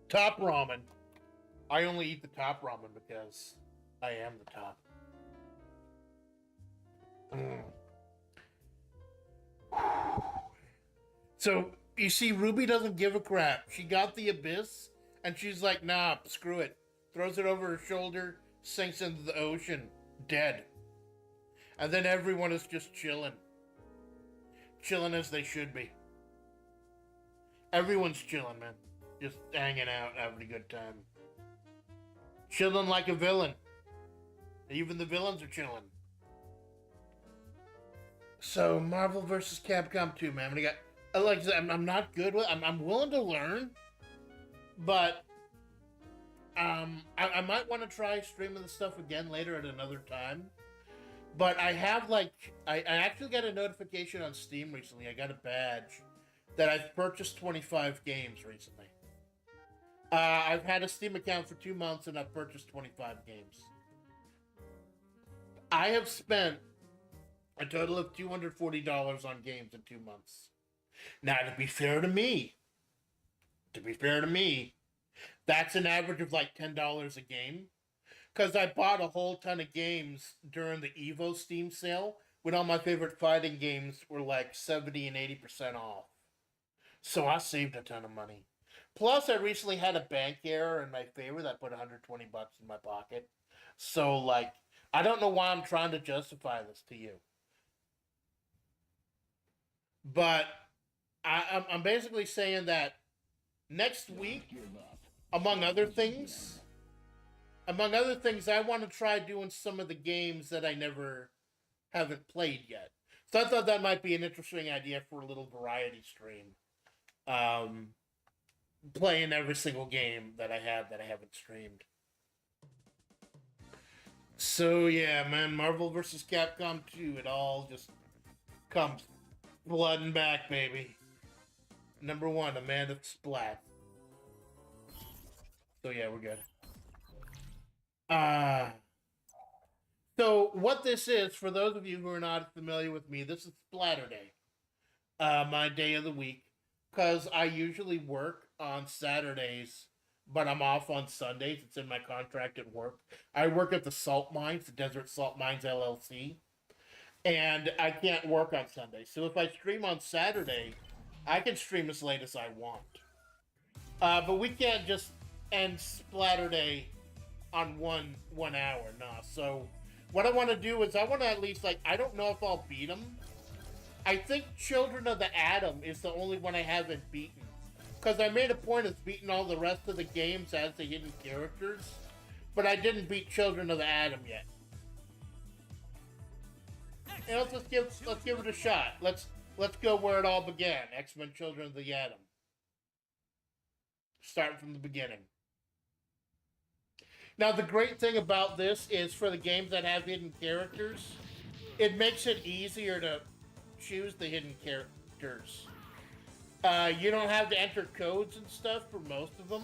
Top ramen. I only eat the top ramen because I am the top. So, you see, Ruby doesn't give a crap. She got the abyss, and she's like, nah, screw it. Throws it over her shoulder, sinks into the ocean, dead. And then everyone is just chilling. Chilling as they should be. Everyone's chilling, man. Just hanging out, having a good time. Chilling like a villain. Even the villains are chilling. So, Marvel vs. Capcom 2, man. I got, like I said, I'm not good with. I'm willing to learn, but I might want to try streaming the stuff again later at another time. But I have I actually got a notification on Steam recently. I got a badge that I've purchased 25 games recently. I've had a Steam account for 2 months and I've purchased 25 games. I have spent a total of $240 on games in 2 months. Now, to be fair to me, that's an average of like $10 a game. Because I bought a whole ton of games during the Evo Steam sale when all my favorite fighting games were like 70 and 80% off. So I saved a ton of money. Plus, I recently had a bank error in my favor that put $120 in my pocket. So, like, I don't know why I'm trying to justify this to you. But I'm basically saying that next week, among other things, I want to try doing some of the games that I haven't played yet. So I thought that might be an interesting idea for a little variety stream. Playing every single game that I haven't streamed. So yeah, man, Marvel vs. Capcom 2, it all just comes flooding back, baby. Number 1, Amanda Splatts. So yeah, we're good. So what this is, for those of you who are not familiar with me, this is Splatterday. My day of the week. Because I usually work on Saturdays, but I'm off on Sundays. It's in my contract at work. I work at the salt mines, the Desert Salt Mines LLC. And I can't work on Sunday. So if I stream on Saturday, I can stream as late as I want. But we can't just end Splatterday on one hour, nah. So what I want to do is I want to at least, like, I don't know if I'll beat them. I think Children of the Atom is the only one I haven't beaten. Because I made a point of beating all the rest of the games as the hidden characters. But I didn't beat Children of the Atom yet. And let's give it a shot. Let's go where it all began. X-Men Children of the Atom. Starting from the beginning. Now, the great thing about this is for the games that have hidden characters, it makes it easier to choose the hidden characters. You don't have to enter codes and stuff for most of them,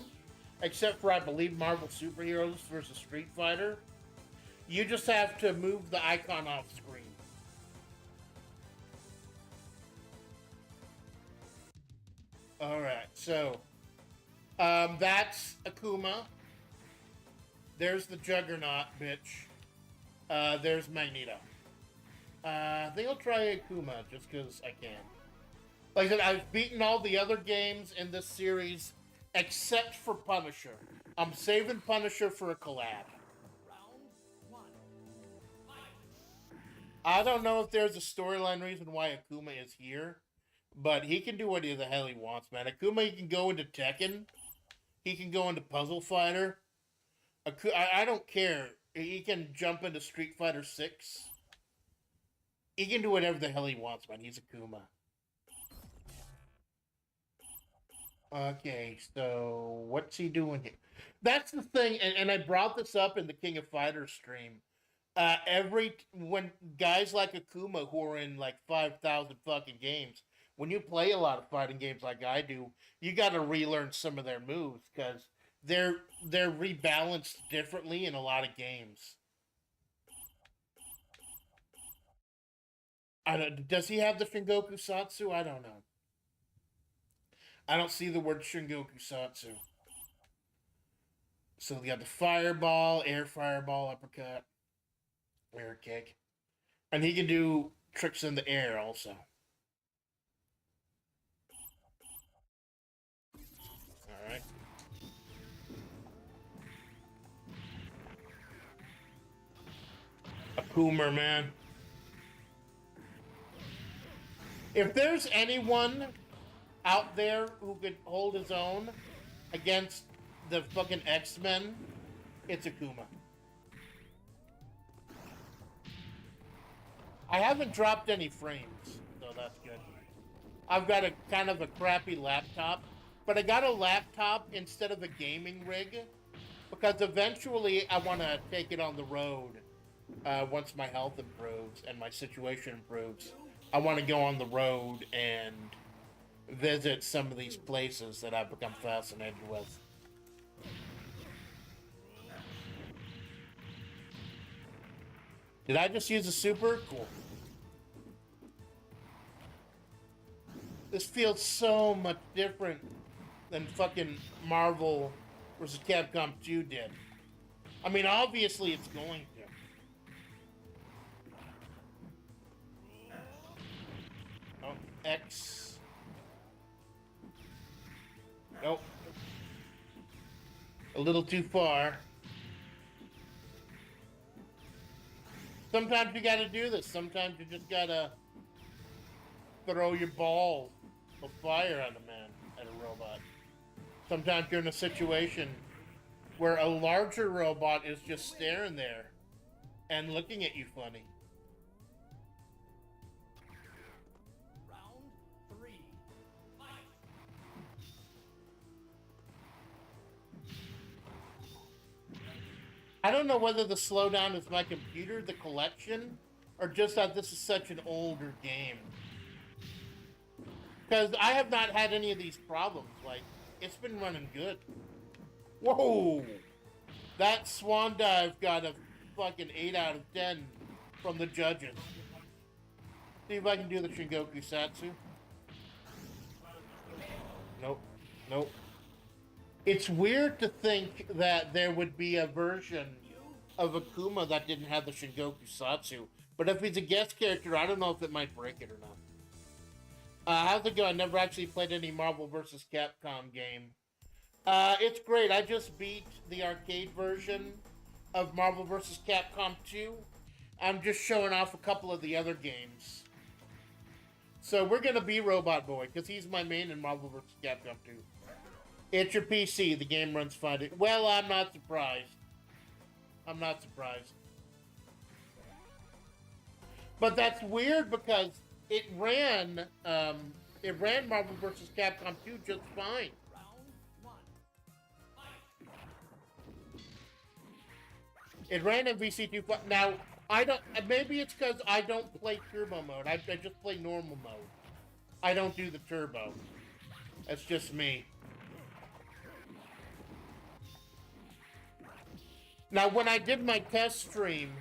except for, I believe, Marvel Superheroes versus Street Fighter. You just have to move the icon off screen. Alright, so that's Akuma. There's the Juggernaut, bitch. There's Magneto. I think I'll try Akuma just because I can. Like I said, I've beaten all the other games in this series except for Punisher. I'm saving Punisher for a collab. I don't know if there's a storyline reason why Akuma is here, but he can do what the hell he wants, man. Akuma, he can go into Tekken. He can go into Puzzle Fighter. I don't care. He can jump into Street Fighter 6. He can do whatever the hell he wants, man. He's Akuma. Okay, so what's he doing here? That's the thing, and I brought this up in the King of Fighters stream. When guys like Akuma who are in like 5,000 fucking games, when you play a lot of fighting games like I do, you got to relearn some of their moves because they're rebalanced differently in a lot of games. Does he have the Shingoku Satsu? I don't know. I don't see the word Shingoku Satsu. So we got the fireball, air fireball, uppercut, air kick. And he can do tricks in the air also. Alright. Akuma, man. If there's anyone out there who could hold his own against the fucking X-Men, it's Akuma. I haven't dropped any frames, so that's good. I've got a kind of a crappy laptop, but I got a laptop instead of a gaming rig because eventually I want to take it on the road once my health improves and my situation improves. I want to go on the road and visit some of these places that I've become fascinated with. Did I just use a super? Cool. This feels so much different than fucking Marvel vs. Capcom 2 did. I mean, obviously it's going to. Oh, X. Nope. A little too far. Sometimes you gotta do this. Sometimes you just gotta throw your ball of fire at a man, at a robot. Sometimes you're in a situation where a larger robot is just staring there and looking at you funny. Round 3. Fight. I don't know whether the slowdown is my computer, the collection, or just that this is such an older game. Because I have not had any of these problems. Like, it's been running good. Whoa! That swan dive got a fucking 8 out of 10 from the judges. See if I can do the Shingoku Satsu. Nope. Nope. It's weird to think that there would be a version of Akuma that didn't have the Shingoku Satsu. But if he's a guest character, I don't know if it might break it or not. How's it going? I never actually played any Marvel vs. Capcom game. It's great. I just beat the arcade version of Marvel vs. Capcom 2. I'm just showing off a couple of the other games. So we're going to be Robot Boy, because he's my main in Marvel vs. Capcom 2. It's your PC. The game runs fine. Well, I'm not surprised. I'm not surprised. But that's weird because it ran Marvel vs. Capcom 2 just fine. Round 1. Fight. It ran in VC2. Now, I don't... Maybe it's because I don't play turbo mode. I just play normal mode. I don't do the turbo. That's just me. Now, when I did my test stream,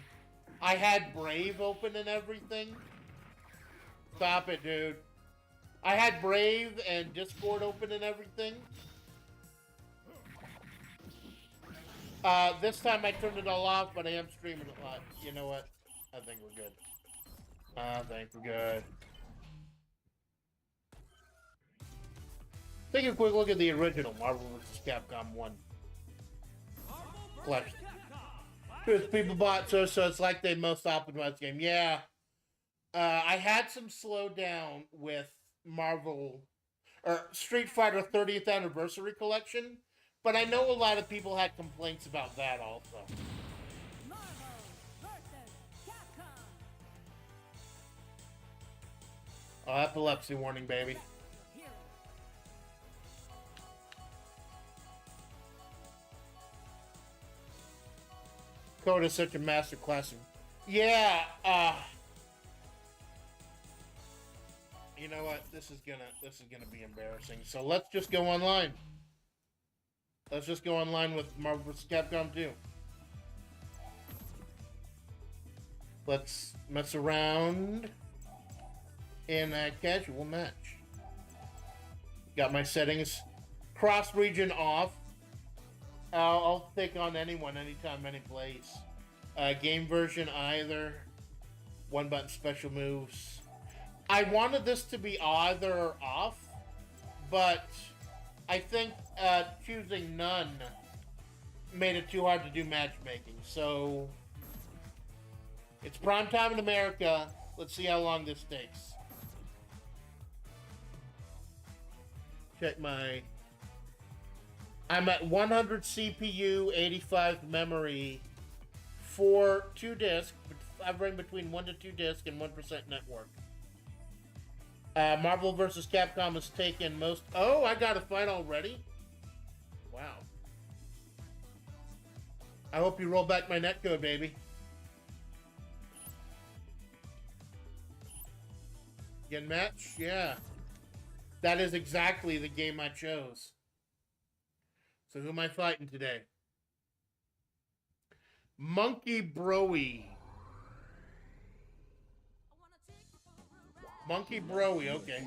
I had Brave open and everything. Stop it, dude. I had Brave and Discord open and everything. This time I turned it all off, but I am streaming a lot. You know what? I think we're good. I think we're good. Take a quick look at the original Marvel vs. Capcom 1 collection. Because people bought so it's like the most optimized game. Yeah. I had some slowdown with Marvel or Street Fighter 30th Anniversary Collection, but I know a lot of people had complaints about that also. Marvel versus Capcom. Oh, epilepsy warning, baby. Code is such a master class. Yeah, you know what? This is gonna be embarrassing. So let's just go online. Let's just go online with Marvel vs. Capcom 2. Let's mess around in a casual match. Got my settings cross region off. I'll take on anyone, anytime, any place. Game version either. One button special moves. I wanted this to be either or off, but I think choosing none made it too hard to do matchmaking. So it's prime time in America. Let's see how long this takes. Check my... I'm at 100 CPU, 85 memory, 2 disc. I'm running between 1 to 2 disc and 1% network. Marvel vs. Capcom has taken most... Oh, I got a fight already? Wow. I hope you roll back my netcode, baby. Again, match? Yeah. That is exactly the game I chose. So who am I fighting today? Monkey Broy. Monkey Broy, okay.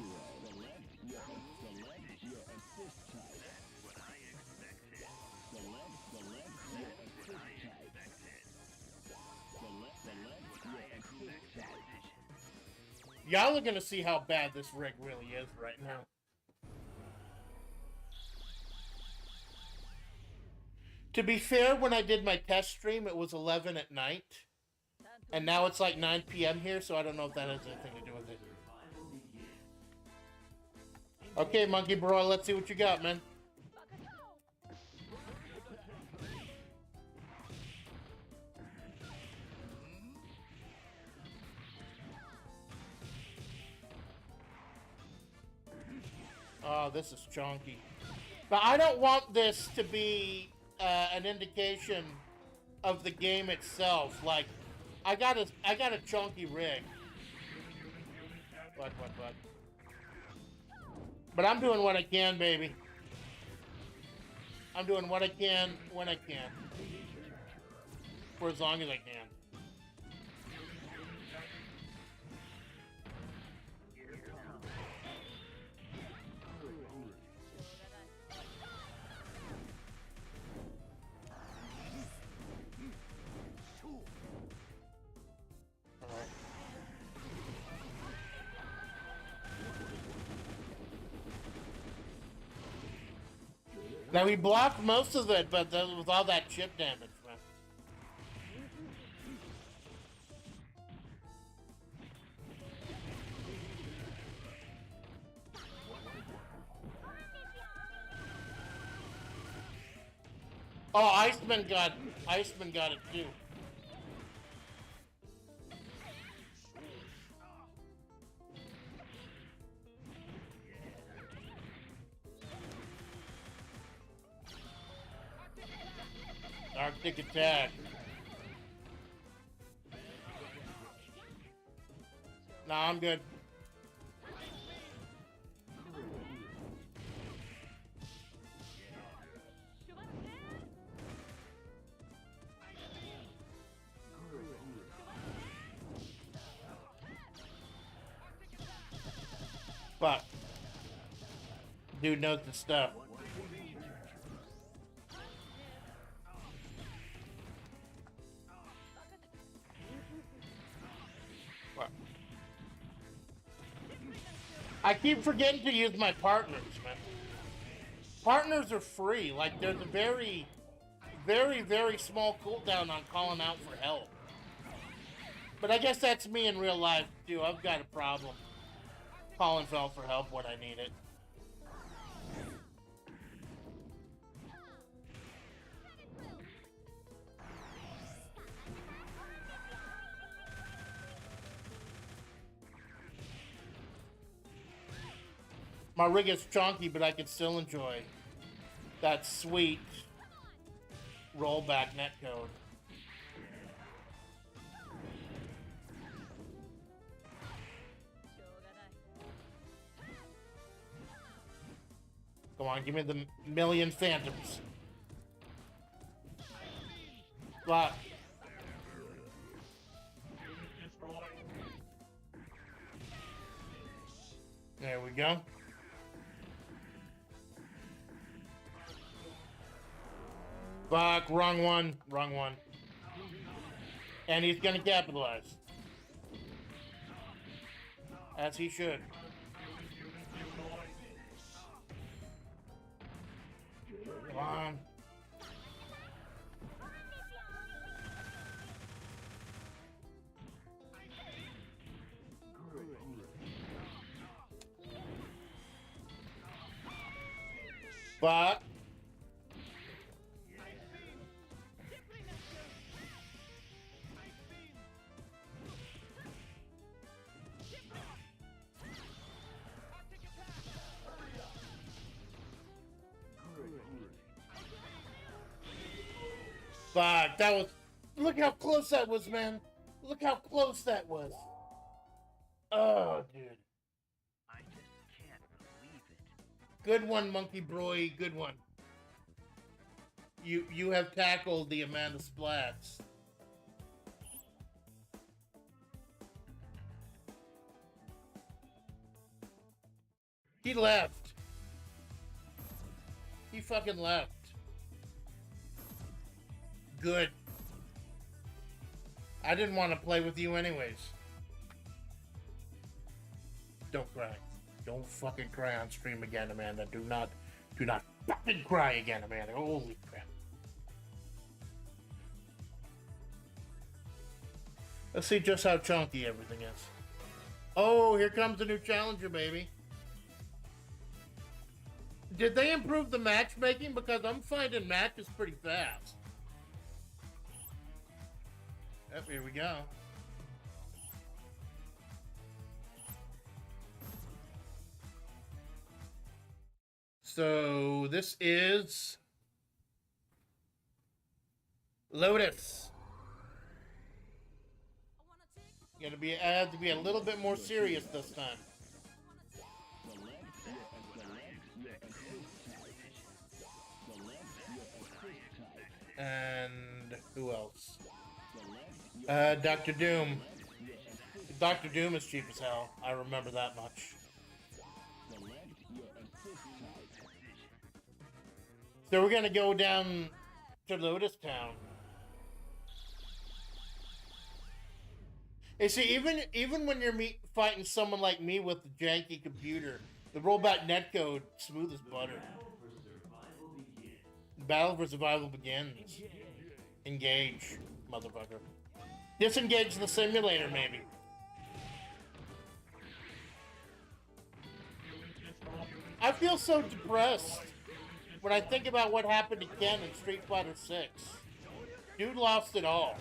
Y'all are gonna see how bad this rig really is right now. To be fair, when I did my test stream, it was 11 at night. And now it's like 9 p.m. here, so I don't know if that has anything to do with it. Okay, Monkey Bro, let's see what you got, man. Oh, this is chunky. But I don't want this to be an indication of the game itself. Like, I got a chunky rig. What? But I'm doing what I can, baby. I'm doing what I can when I can. For as long as I can. Now, he blocked most of it, but with all that chip damage, man. Oh, Iceman got it too. Arctic attack. Nah, I'm good. Fuck. Dude knows the stuff. Fuck. I keep forgetting to use my partners, man. Partners are free. Like, there's a very, very, very small cooldown on calling out for help. But I guess that's me in real life, too. I've got a problem calling for help when I need it. My rig is chunky, but I can still enjoy that sweet rollback netcode. Come on, give me the million phantoms. Block. There we go. Fuck, wrong one, wrong one. And he's gonna capitalize. As he should. Come on. Fuck. Fuck, that was... Look how close that was, man. Look how close that was. Oh, dude. I just can't believe it. Good one, Monkey Broy. Good one. You have tackled the Amanda Splatts. He left. He fucking left. Good. I didn't want to play with you anyways. Don't cry. Don't fucking cry on stream again, Amanda. Do not fucking cry again, Amanda. Holy crap. Let's see just how chunky everything is. Oh, here comes the new challenger, baby. Did they improve the matchmaking? Because I'm finding matches pretty fast. Yep, here we go. So this is Lotus. I have to be a little bit more serious this time. And who else? Dr. Doom. Dr. Doom is cheap as hell. I remember that much. So we're gonna go down to Lotus Town. You see, even when you're fighting someone like me with the janky computer, the rollback netcode smooth as butter. Battle for survival begins. Engage, motherfucker. Disengage the simulator, maybe. I feel so depressed when I think about what happened to Ken in Street Fighter 6. Dude lost it all.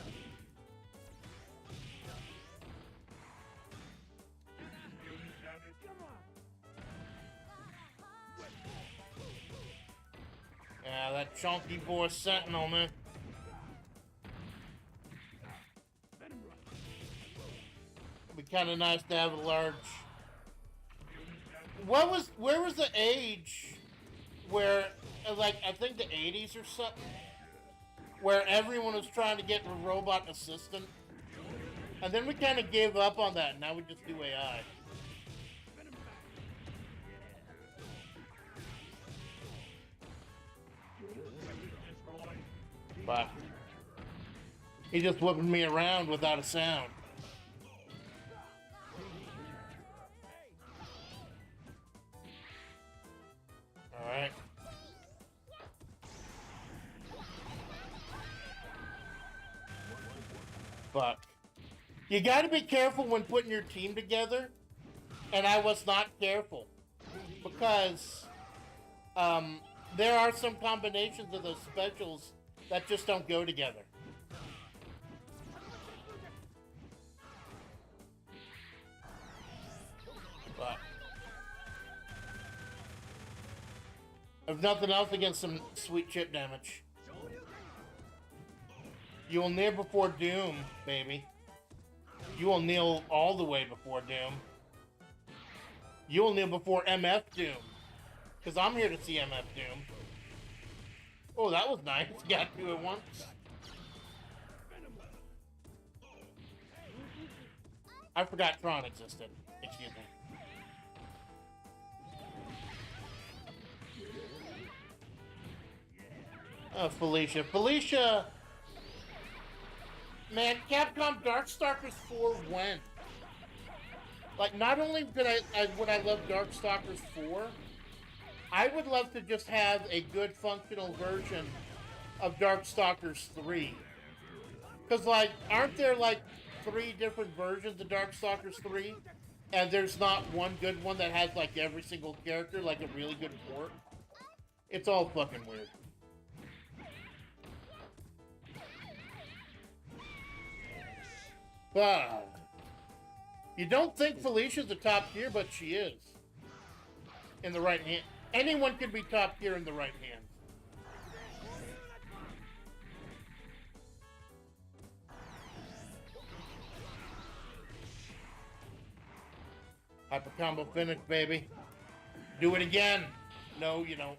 Yeah, that chunky boy Sentinel, man. We kind of nice to have a large. Where was the age where, like, I think the 80s or something, where everyone was trying to get a robot assistant, and then we kind of gave up on that, and now we just do AI. But he's just whipping me around without a sound. Alright. Fuck. You gotta be careful when putting your team together, and I was not careful. Because, there are some combinations of those specials that just don't go together. But if nothing else, against some sweet chip damage. You will kneel before doom, baby. You will kneel all the way before doom. You will kneel before MF doom. Because I'm here to see MF doom. Oh, that was nice. Got two at once. I forgot Tron existed. Excuse me. Oh, Felicia. Felicia! Man, Capcom Darkstalkers 4 when? Like, not only would I love Darkstalkers 4, I would love to just have a good functional version of Darkstalkers 3. Because, like, aren't there, like, 3 different versions of Darkstalkers 3? And there's not one good one that has, like, every single character, like a really good port? It's all fucking weird. But you don't think Felicia's a top tier, but she is. In the right hand. Anyone can be top tier in the right hands. Hyper combo finish, baby. Do it again. No, you don't.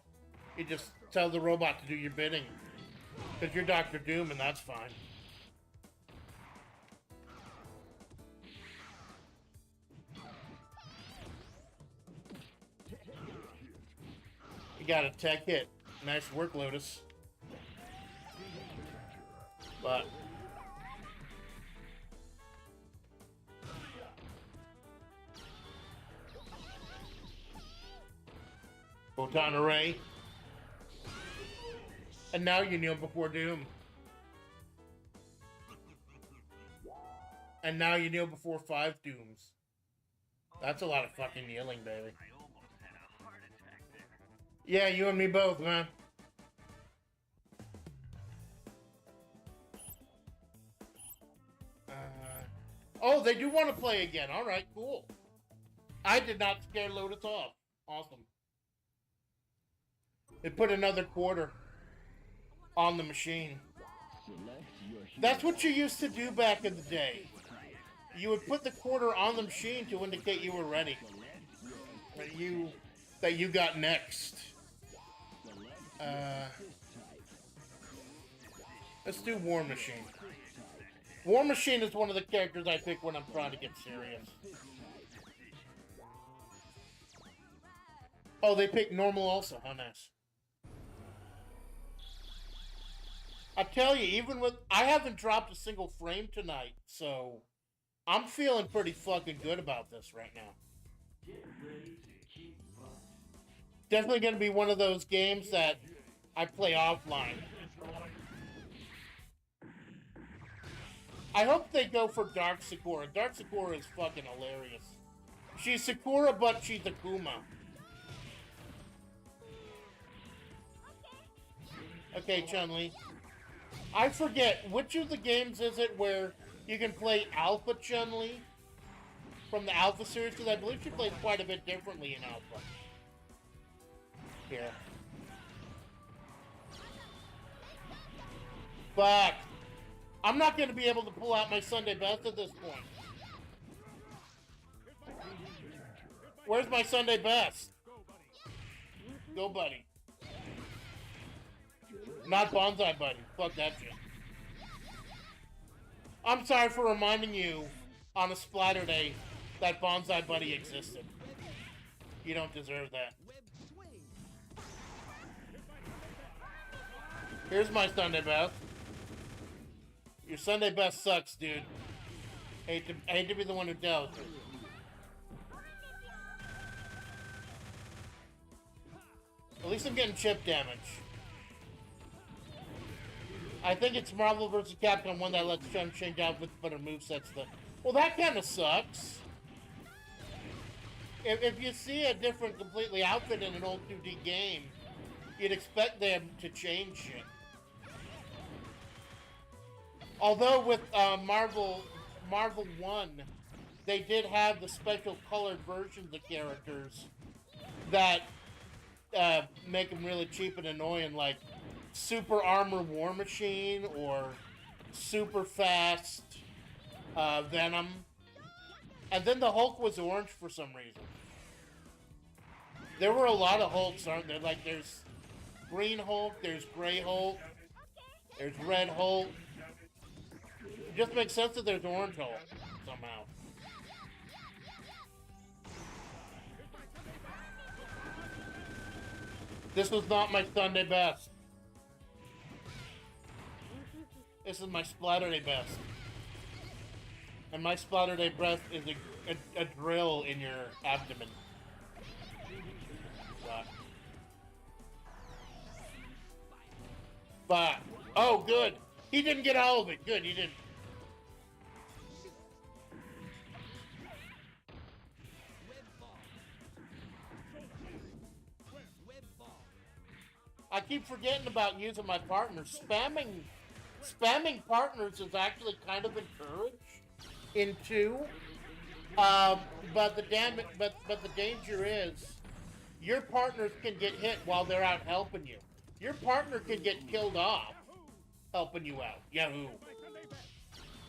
You just tell the robot to do your bidding. Because you're Dr. Doom, and that's fine. You got a tech hit. Nice work, Lotus. But Photon Array. And now you kneel before Doom. And now you kneel before 5 Dooms. That's a lot of fucking kneeling, baby. Yeah, you and me both, man. Oh, they do want to play again. All right, cool. I did not scare Lotus off. Awesome. They put another quarter on the machine. That's what you used to do back in the day. You would put the quarter on the machine to indicate you were ready. That you got next. Let's do War Machine. War Machine is one of the characters I pick when I'm trying to get serious. Oh, they picked normal also. How nice. I tell you, even with... I haven't dropped a single frame tonight, so... I'm feeling pretty fucking good about this right now. Definitely going to be one of those games that I play offline. I hope they go for Dark Sakura. Dark Sakura is fucking hilarious. She's Sakura, but she's Akuma. Okay, Chun-Li. I forget, which of the games is it where you can play Alpha Chun-Li from the Alpha series? Because I believe she plays quite a bit differently in Alpha. Here. Fuck. I'm not going to be able to pull out my Sunday best at this point. Where's my Sunday best? Go, buddy. Not Bonsai Buddy. Fuck that shit. I'm sorry for reminding you on a Splatterday that Bonsai Buddy existed. You don't deserve that. Here's my Sunday best. Your Sunday best sucks, dude. I hate to be the one who does. At least I'm getting chip damage. I think it's Marvel vs. Capcom 1 that lets Chun change outfits for their movesets. Well, that kind of sucks. If you see a different completely outfit in an old 2D game, you'd expect them to change shit. Although with Marvel 1, they did have the special colored versions of characters that make them really cheap and annoying, like Super Armor War Machine or Super Fast Venom. And then the Hulk was orange for some reason. There were a lot of Hulks, aren't there? Like there's Green Hulk, there's Gray Hulk, there's Red Hulk. It just makes sense that there's Orange Hulk somehow. This was not my Sunday best. This is my Splatterday best. And my Splatterday best is a drill in your abdomen. But, oh, good. He didn't get all of it. Good, he didn't. I keep forgetting about using my partners. Spamming partners is actually kind of encouraged in 2. But the danger is your partners can get hit while they're out helping you. Your partner can get killed off helping you out. Yahoo.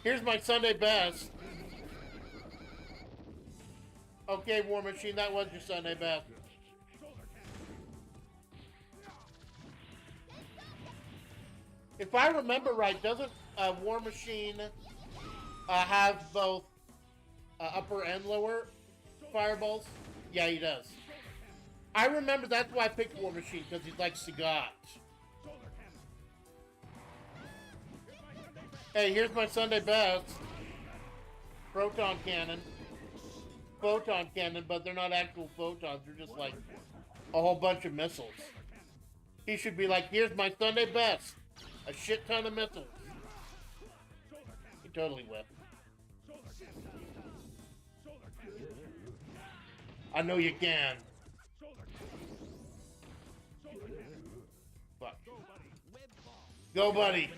Here's my Sunday best. Okay, War Machine, that was your Sunday best. If I remember right, doesn't War Machine have both upper and lower fireballs? Yeah, he does. I remember that's why I picked War Machine, because he's like Sagat. Hey, here's my Sunday best. Proton Cannon. Photon Cannon, but they're not actual photons. They're just like a whole bunch of missiles. He should be like, here's my Sunday best. A shit ton of missiles. He totally whipped. I know you can. Fuck. Go, buddy.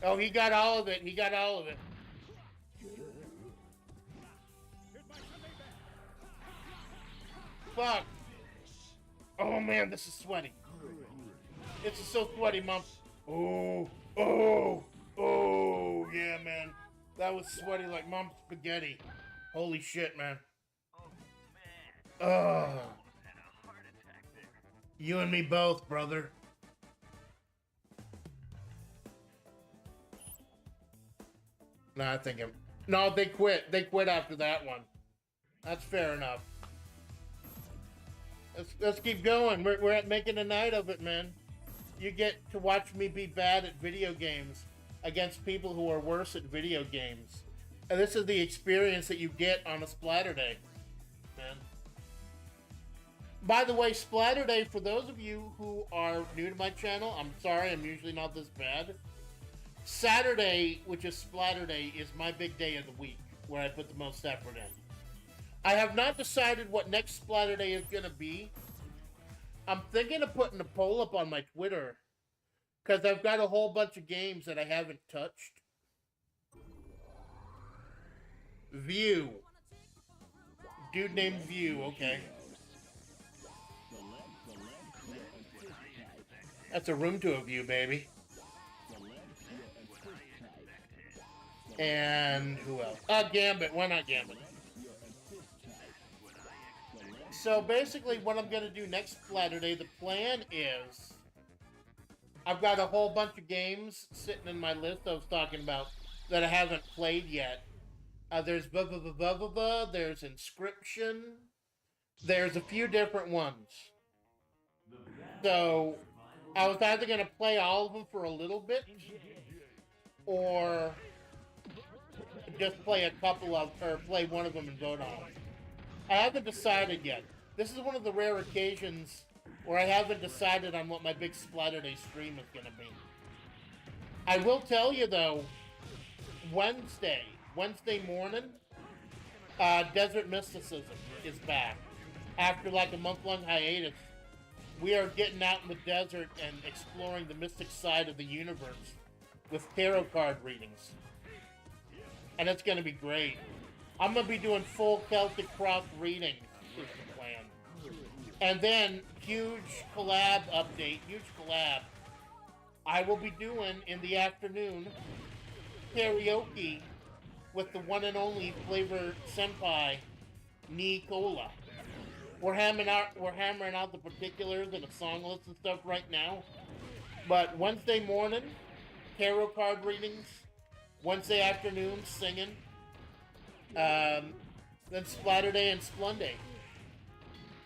Oh, he got all of it. He got all of it. Fuck. Oh man, this is sweaty. This is so sweaty, Mom. Oh, yeah, man. That was sweaty like Mom's spaghetti. Holy shit, man. Oh, man. Oh. Almost had a heart attack there. You and me both, brother. No, I think I'm... No, they quit. They quit after that one. That's fair enough. Let's keep going. We're at making a night of it, man. You get to watch me be bad at video games against people who are worse at video games. And this is the experience that you get on a Splatterday, man. By the way, Splatterday, for those of you who are new to my channel, I'm sorry, I'm usually not this bad. Saturday, which is Splatterday, is my big day of the week, where I put the most effort in. I have not decided what next Splatterday is going to be. I'm thinking of putting a poll up on my Twitter, because I've got a whole bunch of games that I haven't touched. View. Dude named View, okay. That's a room to a view, baby. And who else? Gambit. Why not Gambit? So basically what I'm going to do next Splatterday, the plan is I've got a whole bunch of games sitting in my list I was talking about that I haven't played yet. There's there's Inscription, there's a few different ones. So I was either going to play all of them for a little bit or just play a couple of, or play one of them and vote on them. I haven't decided yet. This is one of the rare occasions where I haven't decided on what my big Splatterday stream is going to be. I will tell you though, Wednesday morning, Desert Mysticism is back. After like a month-long hiatus, we are getting out in the desert and exploring the mystic side of the universe with tarot card readings. And it's going to be great. I'm going to be doing full Celtic Cross readings is the plan. And then, huge collab. I will be doing, in the afternoon, karaoke with the one and only FlaVR Senpai, Nicola. We're hammering out the particulars and the song list and stuff right now. But Wednesday morning, tarot card readings. Wednesday afternoon, singing. Then Splatterday and Splunday.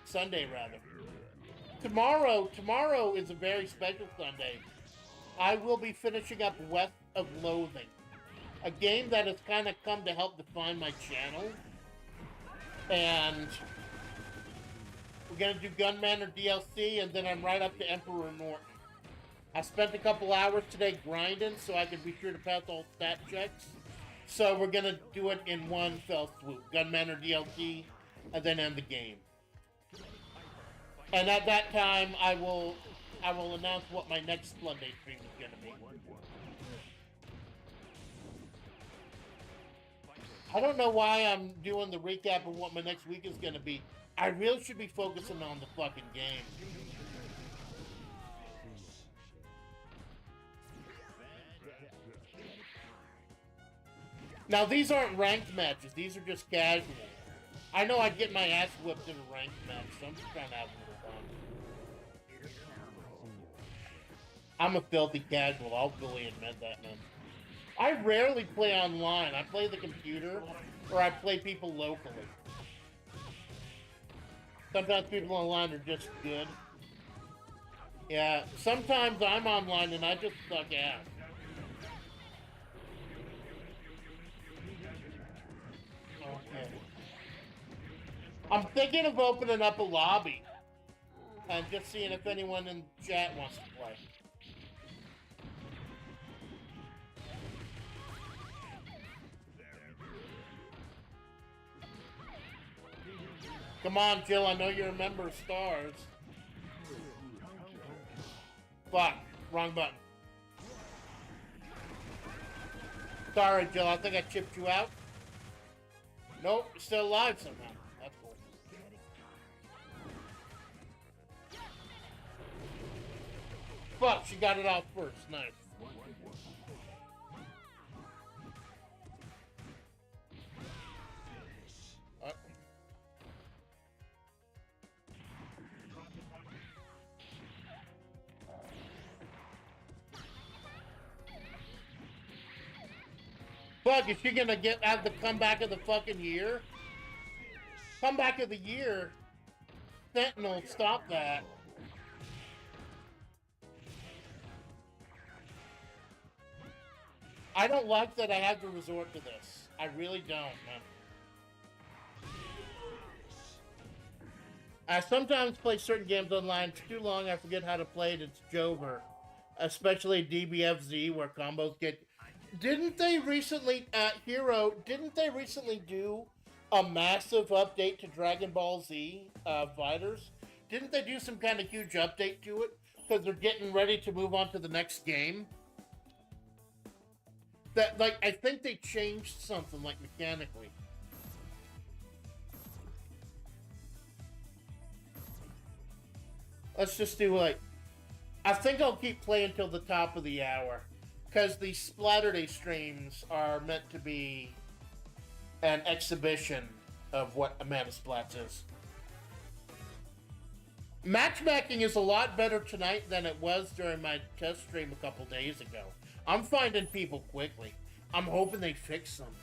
Sunday, rather. Tomorrow is a very special Sunday. I will be finishing up West of Loathing, a game that has kind of come to help define my channel. And we're going to do Gunman or DLC, and then I'm right up to Emperor Norton. I spent a couple hours today grinding so I could be sure to pass all stat checks. So we're going to do it in one fell swoop. Gunman or DLC, and then end the game. And at that time, I will announce what my next Sunday stream is going to be. I don't know why I'm doing the recap of what my next week is going to be. I really should be focusing on the fucking game. Now, these aren't ranked matches. These are just casual. I know I'd get my ass whipped in a ranked match, so I'm just trying to have a little fun. I'm a filthy casual. I'll fully admit that, man. I rarely play online. I play the computer, or I play people locally. Sometimes people online are just good. Yeah, sometimes I'm online and I just suck ass. Okay. I'm thinking of opening up a lobby and just seeing if anyone in chat wants to play. Come on, Jill, I know you remember stars. Fuck, wrong button. Sorry, Jill, I think I chipped you out. Nope, you're still alive somehow. That's cool. Fuck, she got it out first. Nice. Fuck, is she gonna have the comeback of the fucking year? Comeback of the year? Sentinel, stop that. I don't like that I have to resort to this. I really don't, man. I sometimes play certain games online. It's too long, I forget how to play it. It's Jover. Especially DBFZ, where combos get... Didn't they recently, Hero, didn't they recently do a massive update to Dragon Ball Z Fighters? Didn't they do some kind of huge update to it? Because they're getting ready to move on to the next game? That, like, I think they changed something, like, mechanically. Let's just do, like... I think I'll keep playing until the top of the hour. Because the Splatterday streams are meant to be an exhibition of what Amanda Splatts is. Matchmaking is a lot better tonight than it was during my test stream a couple days ago. I'm finding people quickly. I'm hoping they fix something.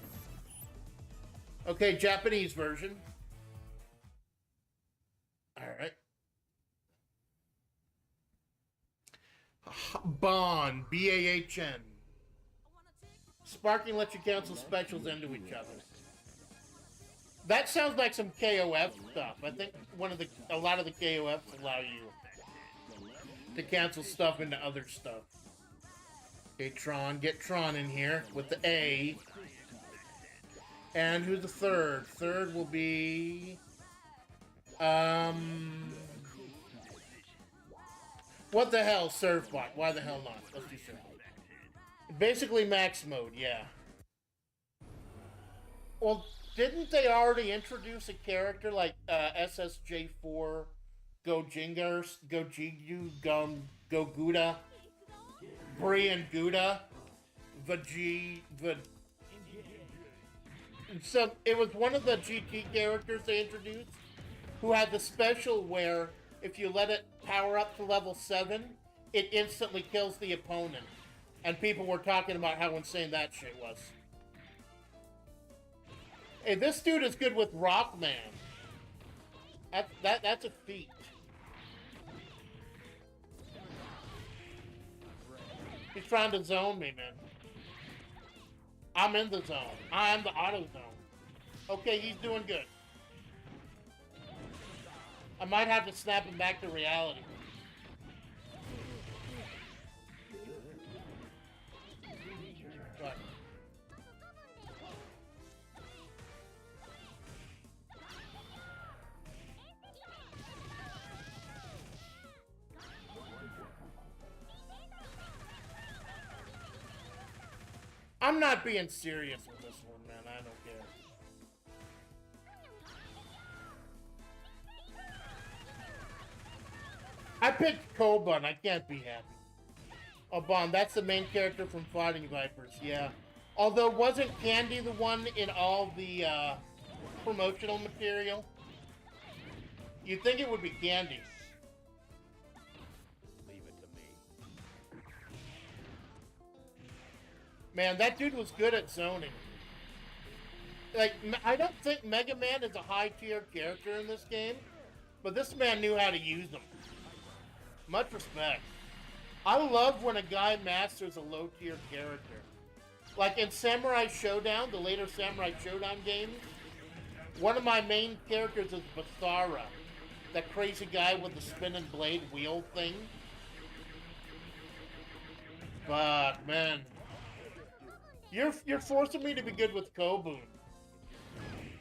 Okay, Japanese version. Alright. Bahn, B-A-H-N. Sparking lets you cancel specials into each other. That sounds like some KOF stuff. I think a lot of the KOFs allow you to cancel stuff into other stuff. Okay, Tron, get Tron in here with the A. And who's the third? Third will be what the hell, Surfbot? Why the hell not? Let's do Surfbot. Basically max mode, yeah. Well, didn't they already introduce a character like SSJ4 Gojingu, Goguda, Brian Gouda, So it was one of the GT characters they introduced who had the special where if you let it power up to level 7, it instantly kills the opponent. And people were talking about how insane that shit was. Hey, this dude is good with Rockman. That's a feat. He's trying to zone me, man. I'm in the zone. I am the auto zone. Okay, he's doing good. I might have to snap him back to reality. What? I'm not being serious with this one, man. I don't care. I picked Koban. I can't be happy. Oh, Bon, that's the main character from Fighting Vipers, yeah. Although, wasn't Candy the one in all the promotional material? You'd think it would be Candy. Leave it to me. Man, that dude was good at zoning. Like, I don't think Mega Man is a high-tier character in this game, but this man knew how to use them. Much respect. I love when a guy masters a low-tier character. Like in Samurai Showdown, the later Samurai Showdown games, one of my main characters is Basara, that crazy guy with the spinning blade wheel thing. But man, you're forcing me to be good with Kobun.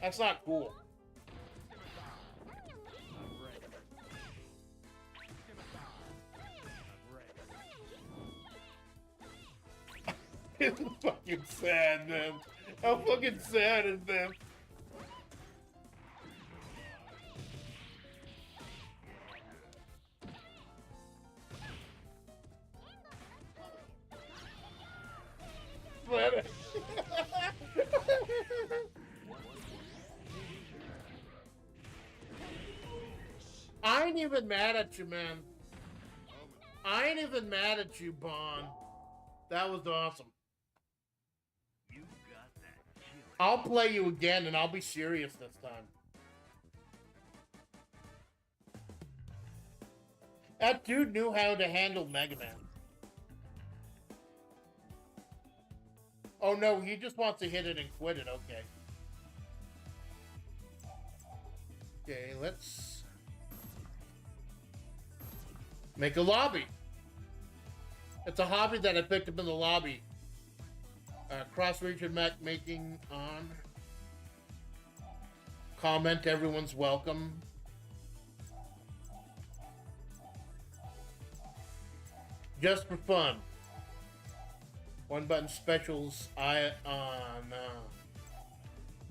That's not cool. It's fucking sad, man. How fucking sad is that? But I ain't even mad at you, man. I ain't even mad at you, Bon. That was awesome. You got that shill. I'll play you again, and I'll be serious this time. That dude knew how to handle Mega Man. Oh no, he just wants to hit it and quit it, okay. Okay, let's make a lobby. It's a hobby that I picked up in the lobby. Cross-region map making on. Comment, everyone's welcome. Just for fun. One button specials on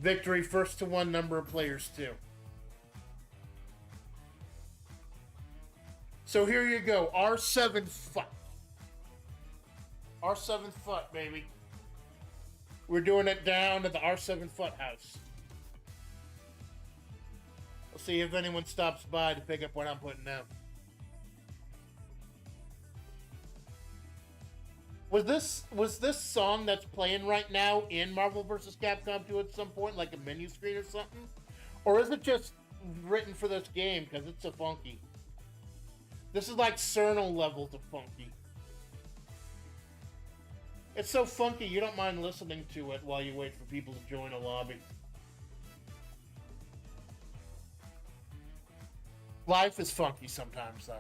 victory, first to one number of players too. So here you go, R7 fight. Our 7th foot, baby. We're doing it down at the R7 foot house. We'll see if anyone stops by to pick up what I'm putting down. Was this song that's playing right now in Marvel vs. Capcom 2 at some point, like a menu screen or something? Or is it just written for this game because it's so funky? This is like Cernal levels of funky. It's so funky you don't mind listening to it while you wait for people to join a lobby. Life is funky sometimes, though.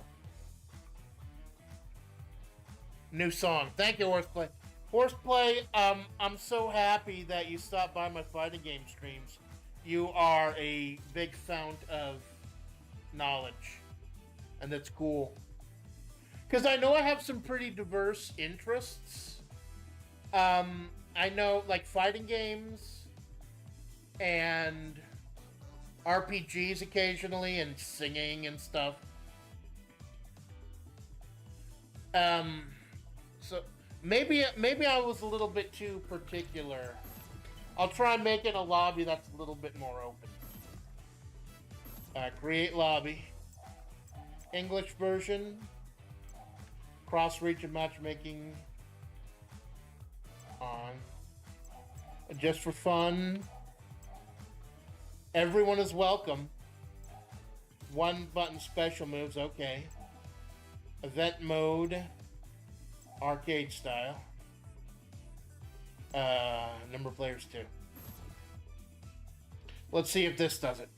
New song. Thank you, Horseplay. Horseplay, I'm so happy that you stopped by my fighting game streams. You are a big fount of knowledge. And that's cool. Because I know I have some pretty diverse interests. I know, like, fighting games and RPGs occasionally and singing and stuff. So maybe I was a little bit too particular. I'll try making a lobby that's a little bit more open. Create lobby. English version. Cross-region matchmaking on. Just for fun. Everyone is welcome. One button special moves, okay. Event mode. Arcade style. Number of players 2. Let's see if this does it.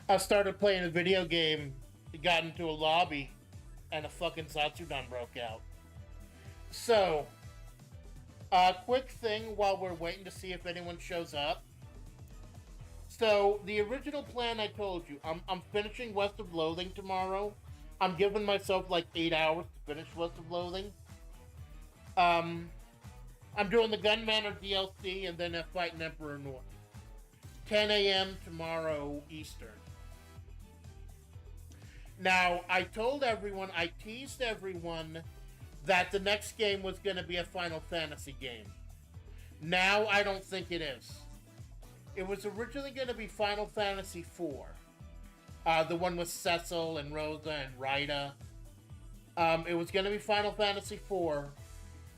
I started playing a video game, got into a lobby, and a fucking Satsudan broke out. So, quick thing while we're waiting to see if anyone shows up. So, the original plan I told you, I'm finishing West of Loathing tomorrow. I'm giving myself like 8 hours to finish West of Loathing. I'm doing the Gunmanor DLC and then a Fighting Emperor North. 10 a.m. tomorrow Eastern. Now, I told everyone, I teased everyone that the next game was going to be a Final Fantasy game. Now, I don't think it is. It was originally going to be Final Fantasy IV. The one with Cecil and Rosa and Rita. It was going to be Final Fantasy IV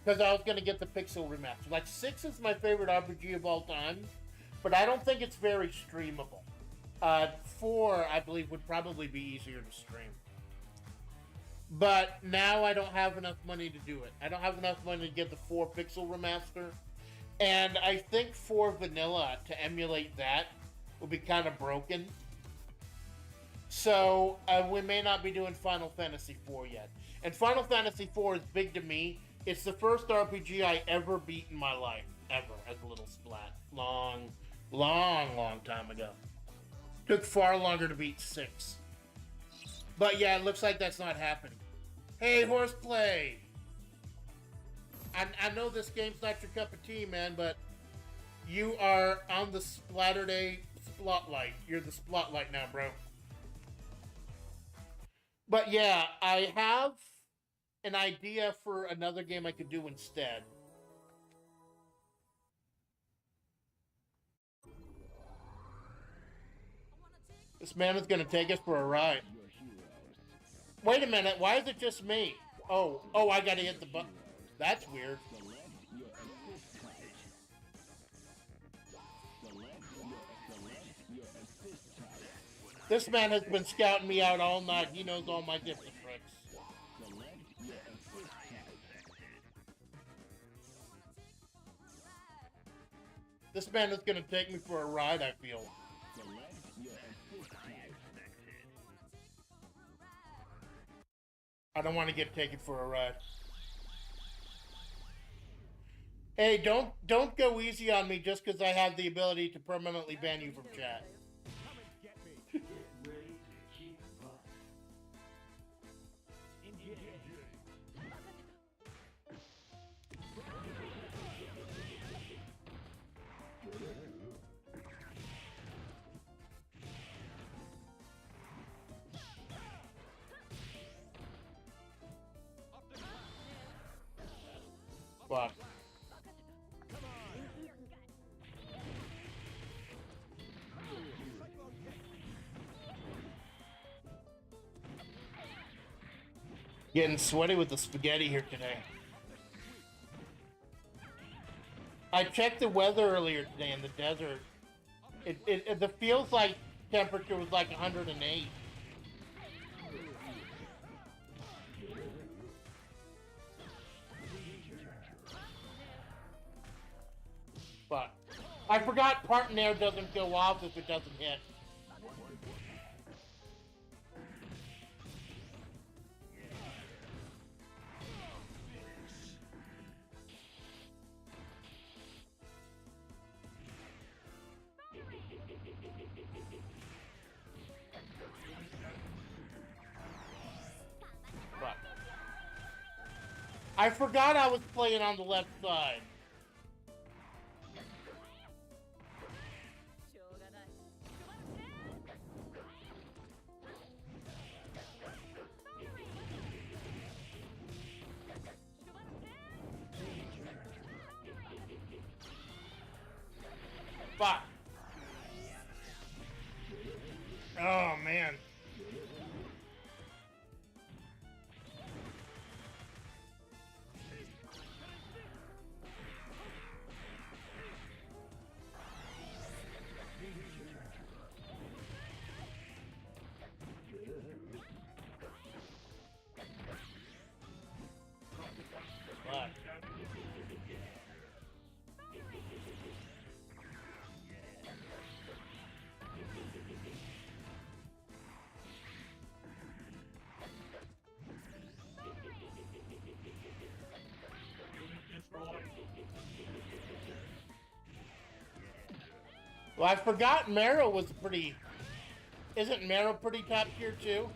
because I was going to get the Pixel remaster. Like, 6 is my favorite RPG of all time, but I don't think it's very streamable. 4, I believe, would probably be easier to stream. But now I don't have enough money to do it. I don't have enough money to get the 4 Pixel remaster. And I think 4 Vanilla, to emulate that, will be kind of broken. So, we may not be doing Final Fantasy IV yet. And Final Fantasy IV is big to me. It's the first RPG I ever beat in my life. Ever, as a little Splat. Long time ago. Took far longer to beat 6. But yeah, it looks like that's not happening. Hey, Horseplay! I know this game's not your cup of tea, man, but you are on the Splatterday spotlight. You're the spotlight now, bro. But yeah, I have an idea for another game I could do instead. This man is going to take us for a ride. Wait a minute, why is it just me? Oh, I gotta hit the button. That's weird. This man has been scouting me out all night. He knows all my tips and tricks. This man is going to take me for a ride, I feel. I don't want to get taken for a ride. Hey, don't go easy on me just because I have the ability to permanently ban you from chat. Getting sweaty with the spaghetti here today. I checked the weather earlier today in the desert. It feels like temperature was like 108. But I forgot pertinent doesn't go off if it doesn't hit. But I forgot I was playing on the left side. Fuck. Oh, man. Fuck. Well, I forgot Marrow was pretty... Isn't Marrow pretty top tier too?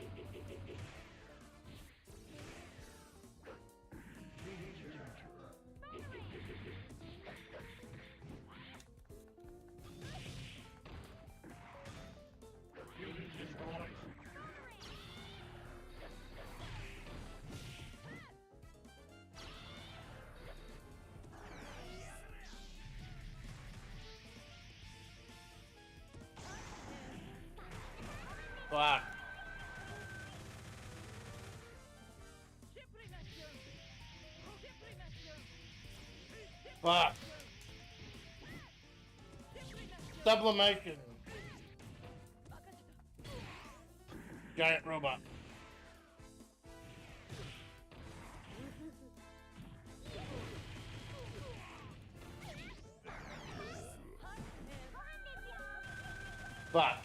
Fuck. Fuck. Sublimation. Giant robot. Fuck.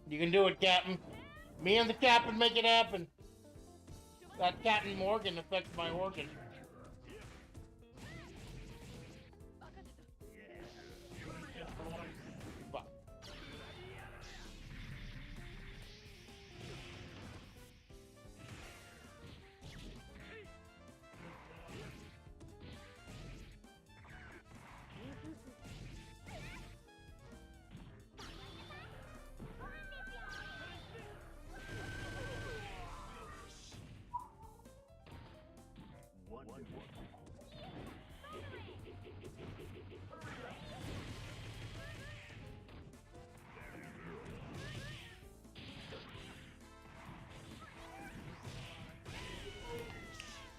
You can do it, Captain. Me and the Captain make it happen. That Captain Morgan affects my organ. Fuck.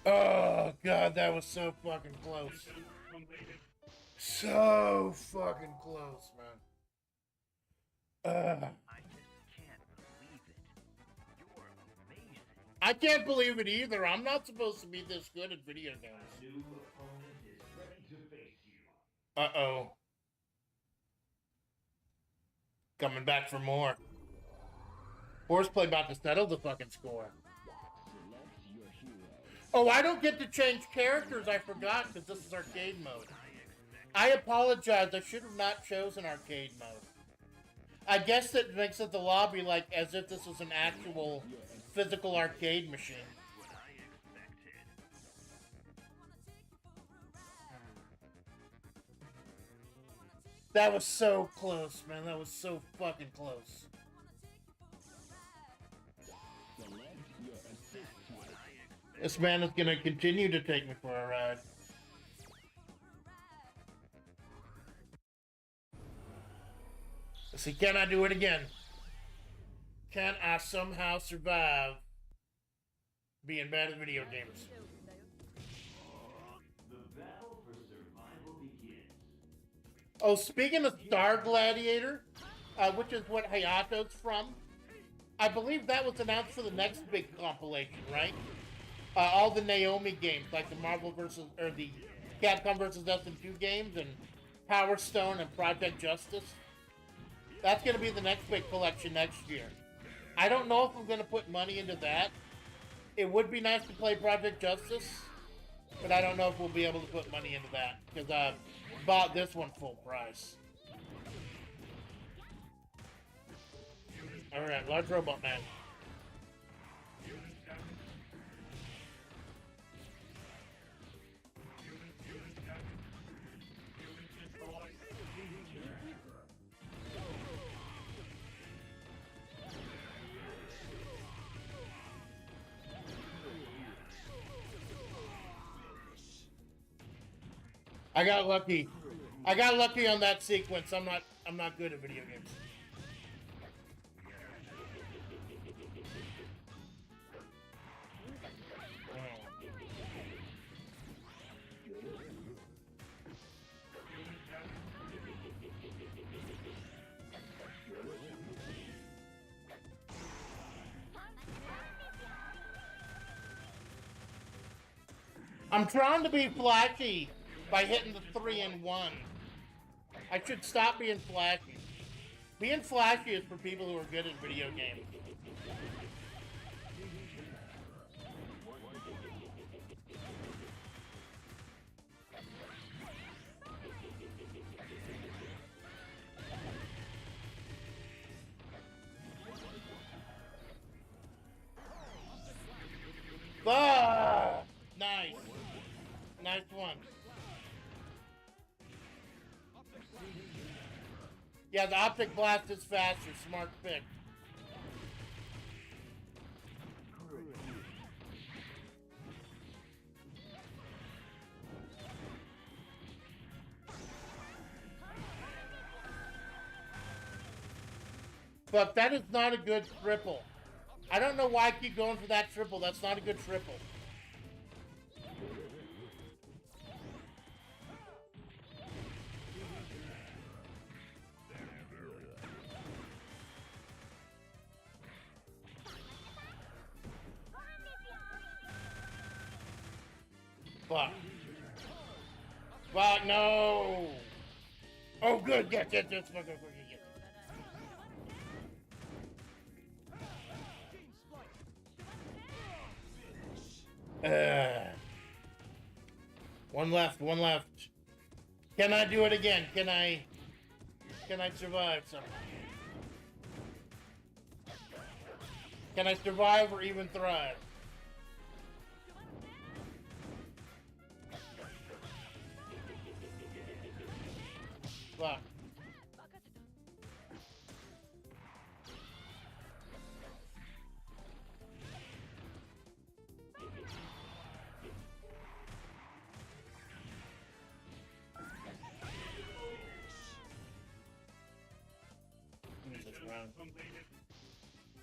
Oh, God, that was so fucking close. So fucking close, man. I just can't believe it. You're amazing. I can't believe it either. I'm not supposed to be this good at video games. New opponent is ready to face you. Uh-oh. Coming back for more. Horseplay about to settle the fucking score. Oh, I don't get to change characters. I forgot because this is arcade mode. I apologize. I should have not chosen arcade mode. I guess that makes it the lobby like as if this was an actual physical arcade machine. What I expected. That was so close, man. That was so fucking close. This man is gonna continue to take me for a ride. Let's see, can I do it again? Can I somehow survive being bad at video games? The battle for survival begins. Oh, speaking of Star Gladiator, which is what Hayato's from, I believe that was announced for the next big compilation, right? All the Naomi games, like the Marvel versus, or the Capcom versus SM2 games, and Power Stone and Project Justice. That's going to be the next big collection next year. I don't know if I'm going to put money into that. It would be nice to play Project Justice, but I don't know if we'll be able to put money into that, because I bought this one full price. Alright, large robot man. I got lucky. I got lucky on that sequence. I'm not good at video games. I'm trying to be flashy by hitting the 3-in-1. I should stop being flashy. Being flashy is for people who are good at video games. Ah! Nice. Nice one. Yeah, the optic blast is faster. Smart pick. But that is not a good triple. I don't know why I keep going for that triple. That's not a good triple. Fuck. Fuck, no! Oh, good, yes, yes, yes, fuck, fuck, fuck, yes. One left, one left. Can I do it again? Can I survive something? Can I survive or even thrive? Fuck.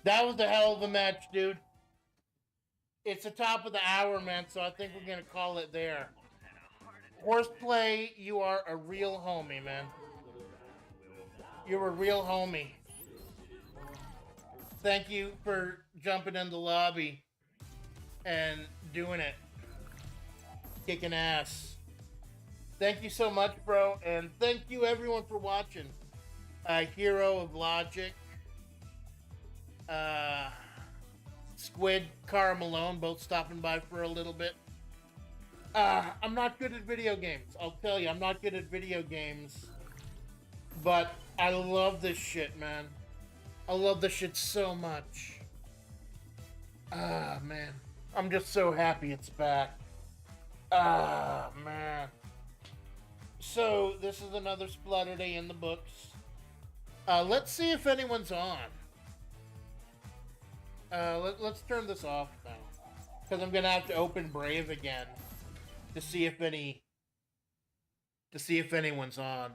That was a hell of a match, dude. It's the top of the hour, man, so I think we're gonna call it there. Horseplay, you are a real homie, man. You're a real homie. Thank you for jumping in the lobby and doing it. Kicking ass. Thank you so much, bro, and thank you everyone for watching. Hero of Logic, Squid, Cara Malone, both stopping by for a little bit. I'm not good at video games. I'll tell you, I'm not good at video games. But I love this shit, man. I love this shit so much. Man. I'm just so happy it's back. Man. So, this is another Splatterday in the books. Let's see if anyone's on. Let's turn this off now. Because I'm going to have to open Brave again. To see if anyone's on.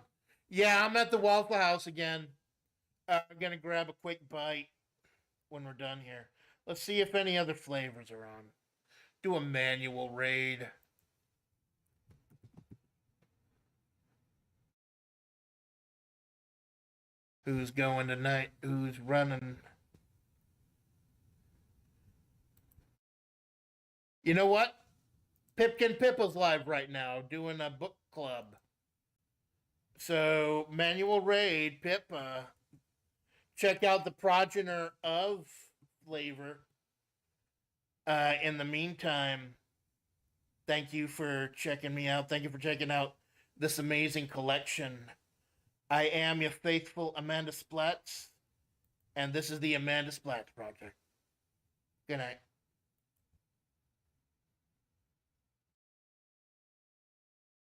Yeah, I'm at the Waffle House again. I'm gonna grab a quick bite when we're done here. Let's see if any other flavors are on. Do a manual raid. Who's going tonight? Who's running? You know what? Pipkin Pippa's live right now doing a book club. So, manual raid, Pippa. Check out the progenitor of flavor. In the meantime, thank you for checking me out. Thank you for checking out this amazing collection. I am your faithful Amanda Splatts, and this is the Amanda Splatts Project. Good night.